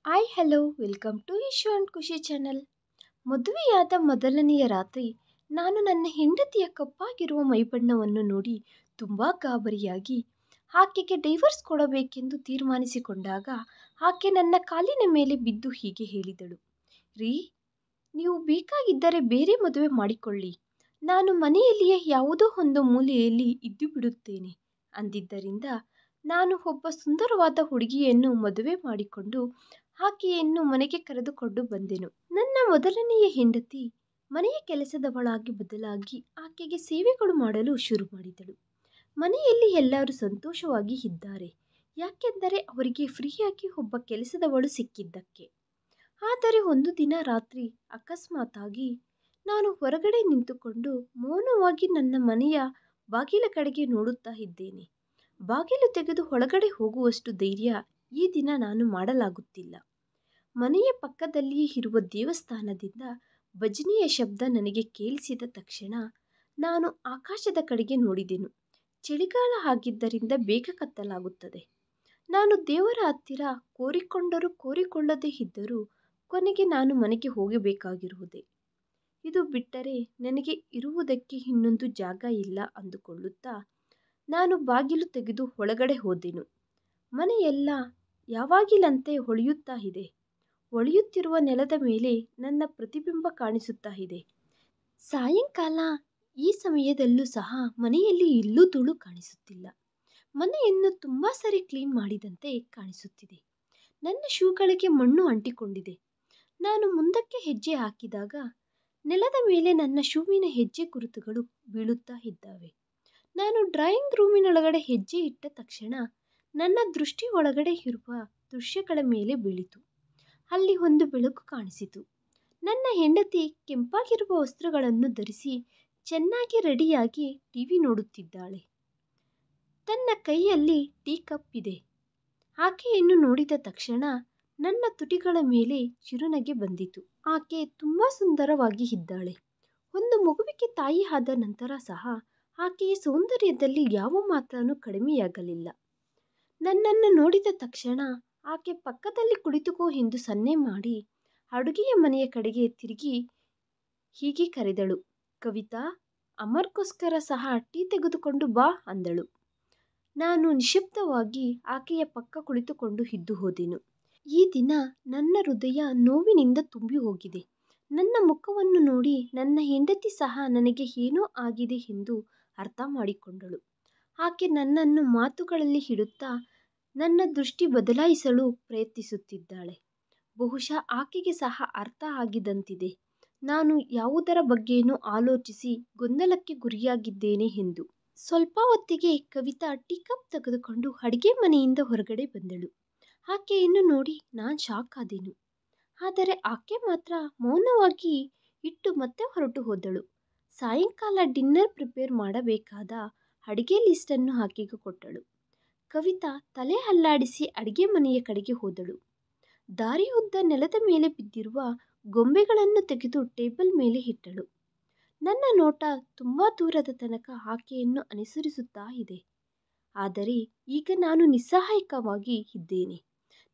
Hi hello welcome to Ishu and Khushi channel. ಮದುವೆಯಾದ ಮೊದಲನೆಯ ರಾತ್ರಿ ನಾನು ನನ್ನ ಹೆಂಡತಿಯ ಕಪ್ಪಾಗಿರುವ ಮೈಬಣ್ಣವನ್ನು ನೋಡಿ ತುಂಬ ಗಾಬರಿಯಾಗಿ ಆಕೆಗೆ ಡೈವರ್ಸ್ ಕೊಡಬೇಕೆಂದು ತೀರ್ಮಾನಿಸಿಕೊಂಡಾಗ ಆಕೆ ನನ್ನ ಕಾಲಿನ ಮೇಲೆ ಬಿದ್ದು ಹೀಗೆ ಹೇಳಿದಳು, ರೀ, ನೀವು ಬೇಕಾಗಿದ್ದರೆ ಬೇರೆ ಮದುವೆ ಮಾಡಿಕೊಳ್ಳಿ, ನಾನು ಮನೆಯಲ್ಲಿಯೇ ಯಾವುದೋ ಒಂದು ಮೂಲೆಯಲ್ಲಿ ಇದ್ದು ಬಿಡುತ್ತೇನೆ ಅಂದಿದ್ದರಿಂದ ನಾನು ಒಬ್ಬ ಸುಂದರವಾದ ಹುಡುಗಿಯನ್ನು ಮದುವೆ ಮಾಡಿಕೊಂಡು ಆಕೆಯನ್ನು ಮನೆಗೆ ಕರೆದುಕೊಂಡು ಬಂದೆನು. ನನ್ನ ಮೊದಲನೆಯ ಹೆಂಡತಿ ಮನೆಯ ಕೆಲಸದವಳಾಗಿ ಬದಲಾಗಿ ಆಕೆಗೆ ಸೇವೆಗಳು ಮಾಡಲು ಶುರು ಮಾಡಿದಳು. ಮನೆಯಲ್ಲಿ ಎಲ್ಲರೂ ಸಂತೋಷವಾಗಿ ಇದ್ದಾರೆ, ಯಾಕೆಂದರೆ ಅವರಿಗೆ ಫ್ರೀಯಾಗಿ ಒಬ್ಬ ಕೆಲಸದವಳು ಸಿಕ್ಕಿದ್ದಕ್ಕೆ. ಆದರೆ ಒಂದು ದಿನ ರಾತ್ರಿ ಅಕಸ್ಮಾತಾಗಿ ನಾನು ಹೊರಗಡೆ ನಿಂತುಕೊಂಡು ಮೌನವಾಗಿ ನನ್ನ ಮನೆಯ ಬಾಗಿಲ ಕಡೆಗೆ ನೋಡುತ್ತಾ ಇದ್ದೇನೆ. ಬಾಗಿಲು ತೆಗೆದು ಒಳಗಡೆ ಹೋಗುವಷ್ಟು ಧೈರ್ಯ ಈ ದಿನ ನಾನು ಮಾಡಲಾಗುತ್ತಿಲ್ಲ. ಮನೆಯ ಪಕ್ಕದಲ್ಲಿಯೇ ಇರುವ ದೇವಸ್ಥಾನದಿಂದ ಭಜನೆಯ ಶಬ್ದ ನನಗೆ ಕೇಳಿಸಿದ ತಕ್ಷಣ ನಾನು ಆಕಾಶದ ಕಡೆಗೆ ನೋಡಿದೆನು. ಚಳಿಗಾಲ ಆಗಿದ್ದರಿಂದ ಬೇಗ ಕತ್ತಲಾಗುತ್ತದೆ. ನಾನು ದೇವರ ಹತ್ತಿರ ಕೋರಿಕೊಂಡರೂ ಕೋರಿಕೊಳ್ಳದೇ ಇದ್ದರೂ ಕೊನೆಗೆ ನಾನು ಮನೆಗೆ ಹೋಗಬೇಕಾಗಿರುವುದೇ. ಇದು ಬಿಟ್ಟರೆ ನನಗೆ ಇರುವುದಕ್ಕೆ ಇನ್ನೊಂದು ಜಾಗ ಇಲ್ಲ ಅಂದುಕೊಳ್ಳುತ್ತಾ ನಾನು ಬಾಗಿಲು ತೆಗೆದು ಒಳಗಡೆ ಹೋದೆನು. ಮನೆಯೆಲ್ಲ ಯಾವಾಗಿಲಂತೆ ಹೊಳೆಯುತ್ತಾ ಇದೆ. ಹೊಳೆಯುತ್ತಿರುವ ನೆಲದ ಮೇಲೆ ನನ್ನ ಪ್ರತಿಬಿಂಬ ಕಾಣಿಸುತ್ತಾ ಇದೆ. ಸಾಯಂಕಾಲ ಈ ಸಮಯದಲ್ಲೂ ಸಹ ಮನೆಯಲ್ಲಿ ಎಲ್ಲೂ ಧೂಳು ಕಾಣಿಸುತ್ತಿಲ್ಲ. ಮನೆಯನ್ನು ತುಂಬ ಸರಿ ಕ್ಲೀನ್ ಮಾಡಿದಂತೆ ಕಾಣಿಸುತ್ತಿದೆ. ನನ್ನ ಶೂಗಳಿಗೆ ಮಣ್ಣು ಅಂಟಿಕೊಂಡಿದೆ. ನಾನು ಮುಂದಕ್ಕೆ ಹೆಜ್ಜೆ ಹಾಕಿದಾಗ ನೆಲದ ಮೇಲೆ ನನ್ನ ಶೂವಿನ ಹೆಜ್ಜೆ ಗುರುತುಗಳು ಬೀಳುತ್ತಾ ಇದ್ದಾವೆ. ನಾನು ಡ್ರಾಯಿಂಗ್ ರೂಮಿನೊಳಗಡೆ ಹೆಜ್ಜೆ ಇಟ್ಟ ತಕ್ಷಣ ನನ್ನ ದೃಷ್ಟಿ ಒಳಗಡೆ ಇರುವ ದೃಶ್ಯಗಳ ಮೇಲೆ ಬೀಳಿತು. ಅಲ್ಲಿ ಒಂದು ಬೆಳಕು ಕಾಣಿಸಿತು. ನನ್ನ ಹೆಂಡತಿ ಕೆಂಪಾಗಿರುವ ವಸ್ತ್ರಗಳನ್ನು ಧರಿಸಿ ಚೆನ್ನಾಗಿ ರೆಡಿಯಾಗಿ ಟಿವಿ ನೋಡುತ್ತಿದ್ದಾಳೆ. ತನ್ನ ಕೈಯಲ್ಲಿ ಟೀ ಕಪ್ ಇದೆ. ಆಕೆಯನ್ನು ನೋಡಿದ ತಕ್ಷಣ ನನ್ನ ತುಟಿಗಳ ಮೇಲೆ ಚಿರುನಗೆ ಬಂದಿತು. ಆಕೆ ತುಂಬ ಸುಂದರವಾಗಿ ಇದ್ದಾಳೆ. ಒಂದು ಮಗುವಿಗೆ ತಾಯಿ ಆದ ನಂತರ ಸಹ ಆಕೆಯ ಸೌಂದರ್ಯದಲ್ಲಿ ಯಾವ ಮಾತ್ರನೂ ಕಡಿಮೆಯಾಗಲಿಲ್ಲ. ನನ್ನನ್ನು ನೋಡಿದ ತಕ್ಷಣ ಆಕೆ ಪಕ್ಕದಲ್ಲಿ ಕುಳಿತುಕೋ ಎಂದು ಸನ್ನೆ ಮಾಡಿ ಅಡುಗೆಯ ಮನೆಯ ಕಡೆಗೆ ತಿರುಗಿ ಹೀಗೆ ಕರೆದಳು, ಕವಿತಾ, ಅಮರ್ಗೋಸ್ಕರ ಸಹ ಟೀ ತೆಗೆದುಕೊಂಡು ಬಾ ಅಂದಳು. ನಾನು ನಿಶ್ಶಬ್ದವಾಗಿ ಆಕೆಯ ಪಕ್ಕ ಕುಳಿತುಕೊಂಡು ಇದ್ದು ಹೋದೆನು. ಈ ದಿನ ನನ್ನ ಹೃದಯ ನೋವಿನಿಂದ ತುಂಬಿ ಹೋಗಿದೆ. ನನ್ನ ಮುಖವನ್ನು ನೋಡಿ ನನ್ನ ಹೆಂಡತಿ ಸಹ ನನಗೆ ಏನೋ ಆಗಿದೆ ಎಂದು ಅರ್ಥ ಮಾಡಿಕೊಂಡಳು. ಆಕೆ ನನ್ನನ್ನು ಮಾತುಗಳಲ್ಲಿ ಇಡುತ್ತಾ ನನ್ನ ದೃಷ್ಟಿ ಬದಲಾಯಿಸಲು ಪ್ರಯತ್ನಿಸುತ್ತಿದ್ದಾಳೆ. ಬಹುಶಃ ಆಕೆಗೆ ಸಹ ಅರ್ಥ ಆಗಿದಂತಿದೆ ನಾನು ಯಾವುದರ ಬಗ್ಗೆನೂ ಆಲೋಚಿಸಿ ಗೊಂದಲಕ್ಕೆ ಗುರಿಯಾಗಿದ್ದೇನೆ ಎಂದು. ಸ್ವಲ್ಪ ಹೊತ್ತಿಗೆ ಕವಿತಾ ಟೀ ಕಪ್ ತೆಗೆದುಕೊಂಡು ಅಡುಗೆ ಮನೆಯಿಂದ ಹೊರಗಡೆ ಬಂದಳು. ಆಕೆಯನ್ನು ನೋಡಿ ನಾನು ಶಾಕ್ ಆದೆನು. ಆದರೆ ಆಕೆ ಮಾತ್ರ ಮೌನವಾಗಿ ಇಟ್ಟು ಮತ್ತೆ ಹೊರಟು ಹೋದಳು. ಸಾಯಂಕಾಲ ಡಿನ್ನರ್ ಪ್ರಿಪೇರ್ ಮಾಡಬೇಕಾದ ಅಡುಗೆ ಲಿಸ್ಟನ್ನು ಆಕೆಗೆ ಕೊಟ್ಟಳು. ಕವಿತಾ ತಲೆ ಅಲ್ಲಾಡಿಸಿ ಅಡುಗೆ ಮನೆಯ ಕಡೆಗೆ ಹೋದಳು. ದಾರಿಯುದ್ದ ನೆಲದ ಮೇಲೆ ಬಿದ್ದಿರುವ ಗೊಂಬೆಗಳನ್ನು ತೆಗೆದು ಟೇಬಲ್ ಮೇಲೆ ಇಟ್ಟಳು. ನನ್ನ ನೋಟ ತುಂಬ ದೂರದ ತನಕ ಆಕೆಯನ್ನು ಅನುಸರಿಸುತ್ತಾ ಇದೆ. ಆದರೆ ಈಗ ನಾನು ನಿಸ್ಸಹಾಯಕವಾಗಿ ಇದ್ದೇನೆ.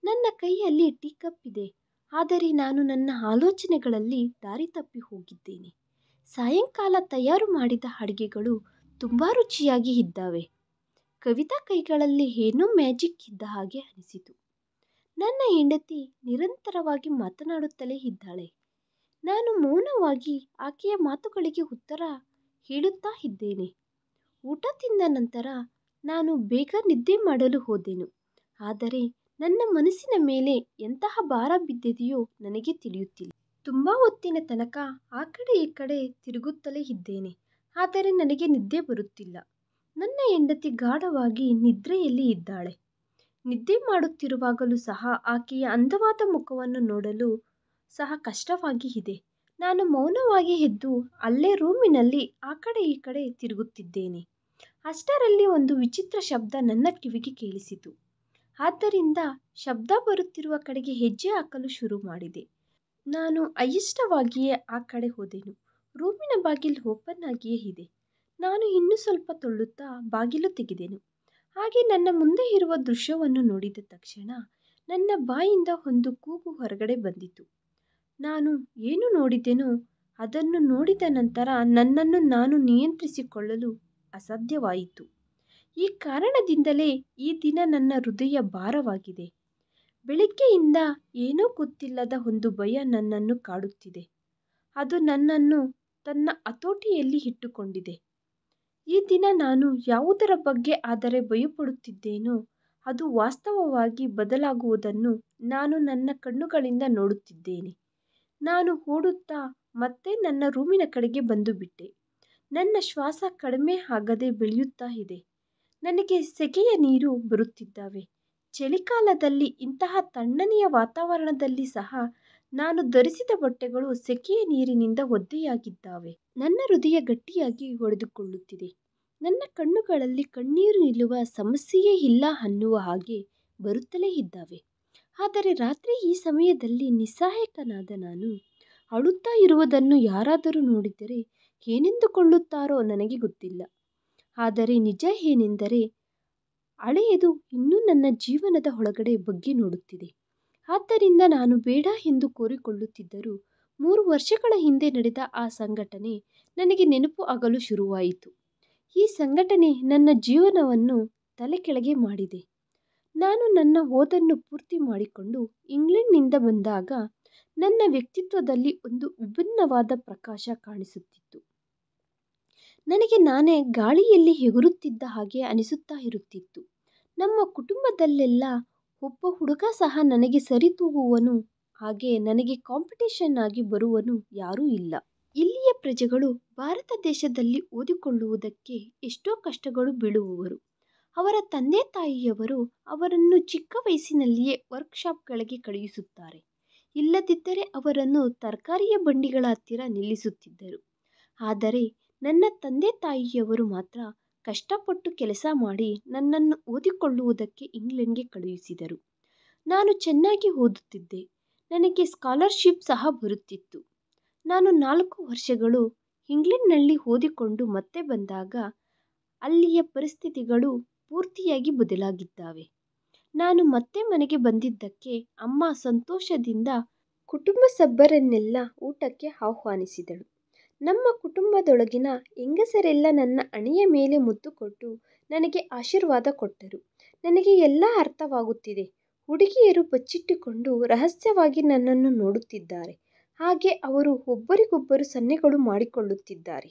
ನನ್ನ ಕೈಯಲ್ಲಿ ಟೀ ಕಪ್ ಇದೆ, ಆದರೆ ನಾನು ನನ್ನ ಆಲೋಚನೆಗಳಲ್ಲಿ ದಾರಿ ತಪ್ಪಿ ಹೋಗಿದ್ದೇನೆ. ಸಾಯಂಕಾಲ ತಯಾರು ಮಾಡಿದ ಅಡುಗೆಗಳು ತುಂಬ ರುಚಿಯಾಗಿ ಇದ್ದಾವೆ. ಕವಿತಾ ಕೈಗಳಲ್ಲಿ ಏನೋ ಮ್ಯಾಜಿಕ್ ಇದ್ದ ಹಾಗೆ ಅನಿಸಿತು. ನನ್ನ ಹೆಂಡತಿ ನಿರಂತರವಾಗಿ ಮಾತನಾಡುತ್ತಲೇ ಇದ್ದಾಳೆ. ನಾನು ಮೌನವಾಗಿ ಆಕೆಯ ಮಾತುಗಳಿಗೆ ಉತ್ತರ ಹೇಳುತ್ತಾ ಇದ್ದೇನೆ. ಊಟ ತಿಂದ ನಂತರ ನಾನು ಬೇಗ ನಿದ್ದೆ ಮಾಡಲು ಹೋದೆನು. ಆದರೆ ನನ್ನ ಮನಸ್ಸಿನ ಮೇಲೆ ಎಂತಹ ಭಾರ ಬಿದ್ದಿದೆಯೋ ನನಗೆ ತಿಳಿಯುತ್ತಿಲ್ಲ. ತುಂಬ ಹೊತ್ತಿನ ತನಕ ಆ ಕಡೆ ಈ ಕಡೆ ತಿರುಗುತ್ತಲೇ ಇದ್ದೇನೆ, ಆದರೆ ನನಗೆ ನಿದ್ದೆ ಬರುತ್ತಿಲ್ಲ. ನನ್ನ ಹೆಂಡತಿ ಗಾಢವಾಗಿ ನಿದ್ರೆಯಲ್ಲಿ ಇದ್ದಾಳೆ. ನಿದ್ದೆ ಮಾಡುತ್ತಿರುವಾಗಲೂ ಸಹ ಆಕೆಯ ಅಂದವಾದ ಮುಖವನ್ನು ನೋಡಲು ಸಹ ಕಷ್ಟವಾಗಿ ಇದೆ. ನಾನು ಮೌನವಾಗಿ ಎದ್ದು ಅಲ್ಲೇ ರೂಮಿನಲ್ಲಿ ಆ ಕಡೆ ಈ ಕಡೆ ತಿರುಗುತ್ತಿದ್ದೇನೆ. ಅಷ್ಟರಲ್ಲಿ ಒಂದು ವಿಚಿತ್ರ ಶಬ್ದ ನನ್ನ ಕಿವಿಗೆ ಕೇಳಿಸಿತು. ಆದ್ದರಿಂದ ಶಬ್ದ ಬರುತ್ತಿರುವ ಕಡೆಗೆ ಹೆಜ್ಜೆ ಹಾಕಲು ಶುರು ಮಾಡಿದೆ. ನಾನು అయిಷ್ಟವಾಗಿಯೇ ಆ ಕಡೆ ಹೋದೆನು. ರೂಮಿನ ಬಾಗಿಲು ಓಪನ್ ಆಗಿಯೇ ಇದೆ. ನಾನು ಇನ್ನೂ ಸ್ವಲ್ಪ ತಳ್ಳುತ್ತಾ ಬಾಗಿಲು ತೆಗೆದೆನು. ಹಾಗೆ ನನ್ನ ಮುಂದೆ ಇರುವ ದೃಶ್ಯವನ್ನು ನೋಡಿದ ತಕ್ಷಣ ನನ್ನ ಬಾಯಿಂದ ಒಂದು ಕೂಗು ಹೊರಗಡೆ ಬಂದಿತು. ನಾನು ಏನು ನೋಡಿದೆನೋ ಅದನ್ನು ನೋಡಿದ ನಂತರ ನನ್ನನ್ನು ನಾನು ನಿಯಂತ್ರಿಸಿಕೊಳ್ಳಲು ಅಸಾಧ್ಯವಾಯಿತು. ಈ ಕಾರಣದಿಂದಲೇ ಈ ದಿನ ನನ್ನ ಹೃದಯ ಭಾರವಾಗಿದೆ. ಬೆಳಿಗ್ಗೆಯಿಂದ ಏನೋ ಗೊತ್ತಿಲ್ಲದ ಒಂದು ಭಯ ನನ್ನನ್ನು ಕಾಡುತ್ತಿದೆ. ಅದು ನನ್ನನ್ನು ತನ್ನ ಹತೋಟಿಯಲ್ಲಿ ಇಟ್ಟುಕೊಂಡಿದೆ. ಈ ದಿನ ನಾನು ಯಾವುದರ ಬಗ್ಗೆ ಆದರೆ ಭಯಪಡುತ್ತಿದ್ದೇನೋ ಅದು ವಾಸ್ತವವಾಗಿ ಬದಲಾಗುವುದನ್ನು ನಾನು ನನ್ನ ಕಣ್ಣುಗಳಿಂದ ನೋಡುತ್ತಿದ್ದೇನೆ. ನಾನು ಓಡುತ್ತಾ ಮತ್ತೆ ನನ್ನ ರೂಮಿನ ಕಡೆಗೆ ಬಂದು ಬಿಟ್ಟೆ. ನನ್ನ ಶ್ವಾಸ ಕಡಿಮೆ ಆಗದೆ ಬೆಳೆಯುತ್ತಾ ಇದೆ. ನನಗೆ ಸೆಕೆಯ ನೀರು ಬರುತ್ತಿದ್ದಾವೆ. ಚಳಿಗಾಲದಲ್ಲಿ ಇಂತಹ ತಣ್ಣನೆಯ ವಾತಾವರಣದಲ್ಲಿ ಸಹ ನಾನು ಧರಿಸಿದ ಬಟ್ಟೆಗಳು ಸೆಕೆಯ ನೀರಿನಿಂದ ಒದ್ದೆಯಾಗಿದ್ದಾವೆ. ನನ್ನ ಹೃದಯ ಗಟ್ಟಿಯಾಗಿ ಹೊಡೆದುಕೊಳ್ಳುತ್ತಿದೆ. ನನ್ನ ಕಣ್ಣುಗಳಲ್ಲಿ ಕಣ್ಣೀರು ನಿಲ್ಲುವ ಸಮಸ್ಯೆಯೇ ಇಲ್ಲ ಅನ್ನುವ ಹಾಗೆ ಬರುತ್ತಲೇ ಇದ್ದಾವೆ. ಆದರೆ ರಾತ್ರಿ ಈ ಸಮಯದಲ್ಲಿ ನಿಸ್ಸಹಾಯಕನಾದ ನಾನು ಅಳುತ್ತಾ ಇರುವುದನ್ನು ಯಾರಾದರೂ ನೋಡಿದರೆ ಏನೆಂದುಕೊಳ್ಳುತ್ತಾರೋ ನನಗೆ ಗೊತ್ತಿಲ್ಲ. ಆದರೆ ನಿಜ ಏನೆಂದರೆ ಹಳೆಯದು ಇನ್ನೂ ನನ್ನ ಜೀವನದ ಒಳಗಡೆ ಬಗ್ಗಿ ನೋಡುತ್ತಿದೆ. ಆದ್ದರಿಂದ ನಾನು ಬೇಡ ಎಂದು ಕೋರಿಕೊಳ್ಳುತ್ತಿದ್ದರೂ 3 ವರ್ಷಗಳ ಹಿಂದೆ ನಡೆದ ಆ ಸಂಘಟನೆ ನನಗೆ ನೆನಪು ಆಗಲು ಶುರುವಾಯಿತು. ಈ ಸಂಘಟನೆ ನನ್ನ ಜೀವನವನ್ನು ತಲೆಕೆಳಗೆ ಮಾಡಿದೆ. ನಾನು ನನ್ನ ಓದನ್ನು ಪೂರ್ತಿ ಮಾಡಿಕೊಂಡು ಇಂಗ್ಲೆಂಡ್ನಿಂದ ಬಂದಾಗ ನನ್ನ ವ್ಯಕ್ತಿತ್ವದಲ್ಲಿ ಒಂದು ವಿಭಿನ್ನವಾದ ಪ್ರಕಾಶ ಕಾಣಿಸುತ್ತಿತ್ತು. ನನಗೆ ನಾನೇ ಗಾಳಿಯಲ್ಲಿ ಎಗುರುತ್ತಿದ್ದ ಹಾಗೆ ಅನಿಸುತ್ತಾ ಇರುತ್ತಿತ್ತು. ನಮ್ಮ ಕುಟುಂಬದಲ್ಲೆಲ್ಲ ಒಬ್ಬ ಹುಡುಗ ಸಹ ನನಗೆ ಸರಿತೂಗುವನು, ಹಾಗೆ ನನಗೆ ಕಾಂಪಿಟೇಷನ್ ಆಗಿ ಬರುವನು ಯಾರೂ ಇಲ್ಲ. ಇಲ್ಲಿಯ ಪ್ರಜೆಗಳು ಭಾರತ ದೇಶದಲ್ಲಿ ಓದಿಕೊಳ್ಳುವುದಕ್ಕೆ ಎಷ್ಟೋ ಕಷ್ಟಗಳು ಬೀಳುವವರು. ಅವರ ತಂದೆ ತಾಯಿಯವರು ಅವರನ್ನು ಚಿಕ್ಕ ವಯಸ್ಸಿನಲ್ಲಿಯೇ ವರ್ಕ್ಶಾಪ್ಗಳಿಗೆ ಕಳುಹಿಸುತ್ತಾರೆ. ಇಲ್ಲದಿದ್ದರೆ ಅವರನ್ನು ತರಕಾರಿಯ ಬಂಡಿಗಳ ಹತ್ತಿರ ನಿಲ್ಲಿಸುತ್ತಿದ್ದರು. ಆದರೆ ನನ್ನ ತಂದೆ ತಾಯಿಯವರು ಮಾತ್ರ ಕಷ್ಟಪಟ್ಟು ಕೆಲಸ ಮಾಡಿ ನನ್ನನ್ನು ಓದಿಕೊಳ್ಳುವುದಕ್ಕೆ ಇಂಗ್ಲೆಂಡ್ಗೆ ಕಳುಹಿಸಿದರು. ನಾನು ಚೆನ್ನಾಗಿ ಓದುತ್ತಿದ್ದೆ. ನನಗೆ ಸ್ಕಾಲರ್ಶಿಪ್ ಸಹ ಬರುತ್ತಿತ್ತು. ನಾನು 4 ವರ್ಷಗಳು ಇಂಗ್ಲೆಂಡ್ನಲ್ಲಿ ಓದಿಕೊಂಡು ಮತ್ತೆ ಬಂದಾಗ ಅಲ್ಲಿಯ ಪರಿಸ್ಥಿತಿಗಳು ಪೂರ್ತಿಯಾಗಿ ಬದಲಾಗಿದ್ದಾವೆ. ನಾನು ಮತ್ತೆ ಮನೆಗೆ ಬಂದಿದ್ದಕ್ಕೆ ಅಮ್ಮ ಸಂತೋಷದಿಂದ ಕುಟುಂಬ ಸಭ್ಯರನ್ನೆಲ್ಲ ಊಟಕ್ಕೆ ಆಹ್ವಾನಿಸಿದಳು. ನಮ್ಮ ಕುಟುಂಬದೊಳಗಿನ ಹೆಂಗಸರೆಲ್ಲ ನನ್ನ ಹಣೆಯ ಮೇಲೆ ಮುತ್ತು ಕೊಟ್ಟು ನನಗೆ ಆಶೀರ್ವಾದ ಕೊಟ್ಟರು. ನನಗೆ ಎಲ್ಲ ಅರ್ಥವಾಗುತ್ತಿದೆ. ಹುಡುಗಿಯರು ಬಚ್ಚಿಟ್ಟುಕೊಂಡು ರಹಸ್ಯವಾಗಿ ನನ್ನನ್ನು ನೋಡುತ್ತಿದ್ದಾರೆ. ಹಾಗೆ ಅವರು ಒಬ್ಬರಿಗೊಬ್ಬರು ಸನ್ನೆಗಳು ಮಾಡಿಕೊಳ್ಳುತ್ತಿದ್ದಾರೆ.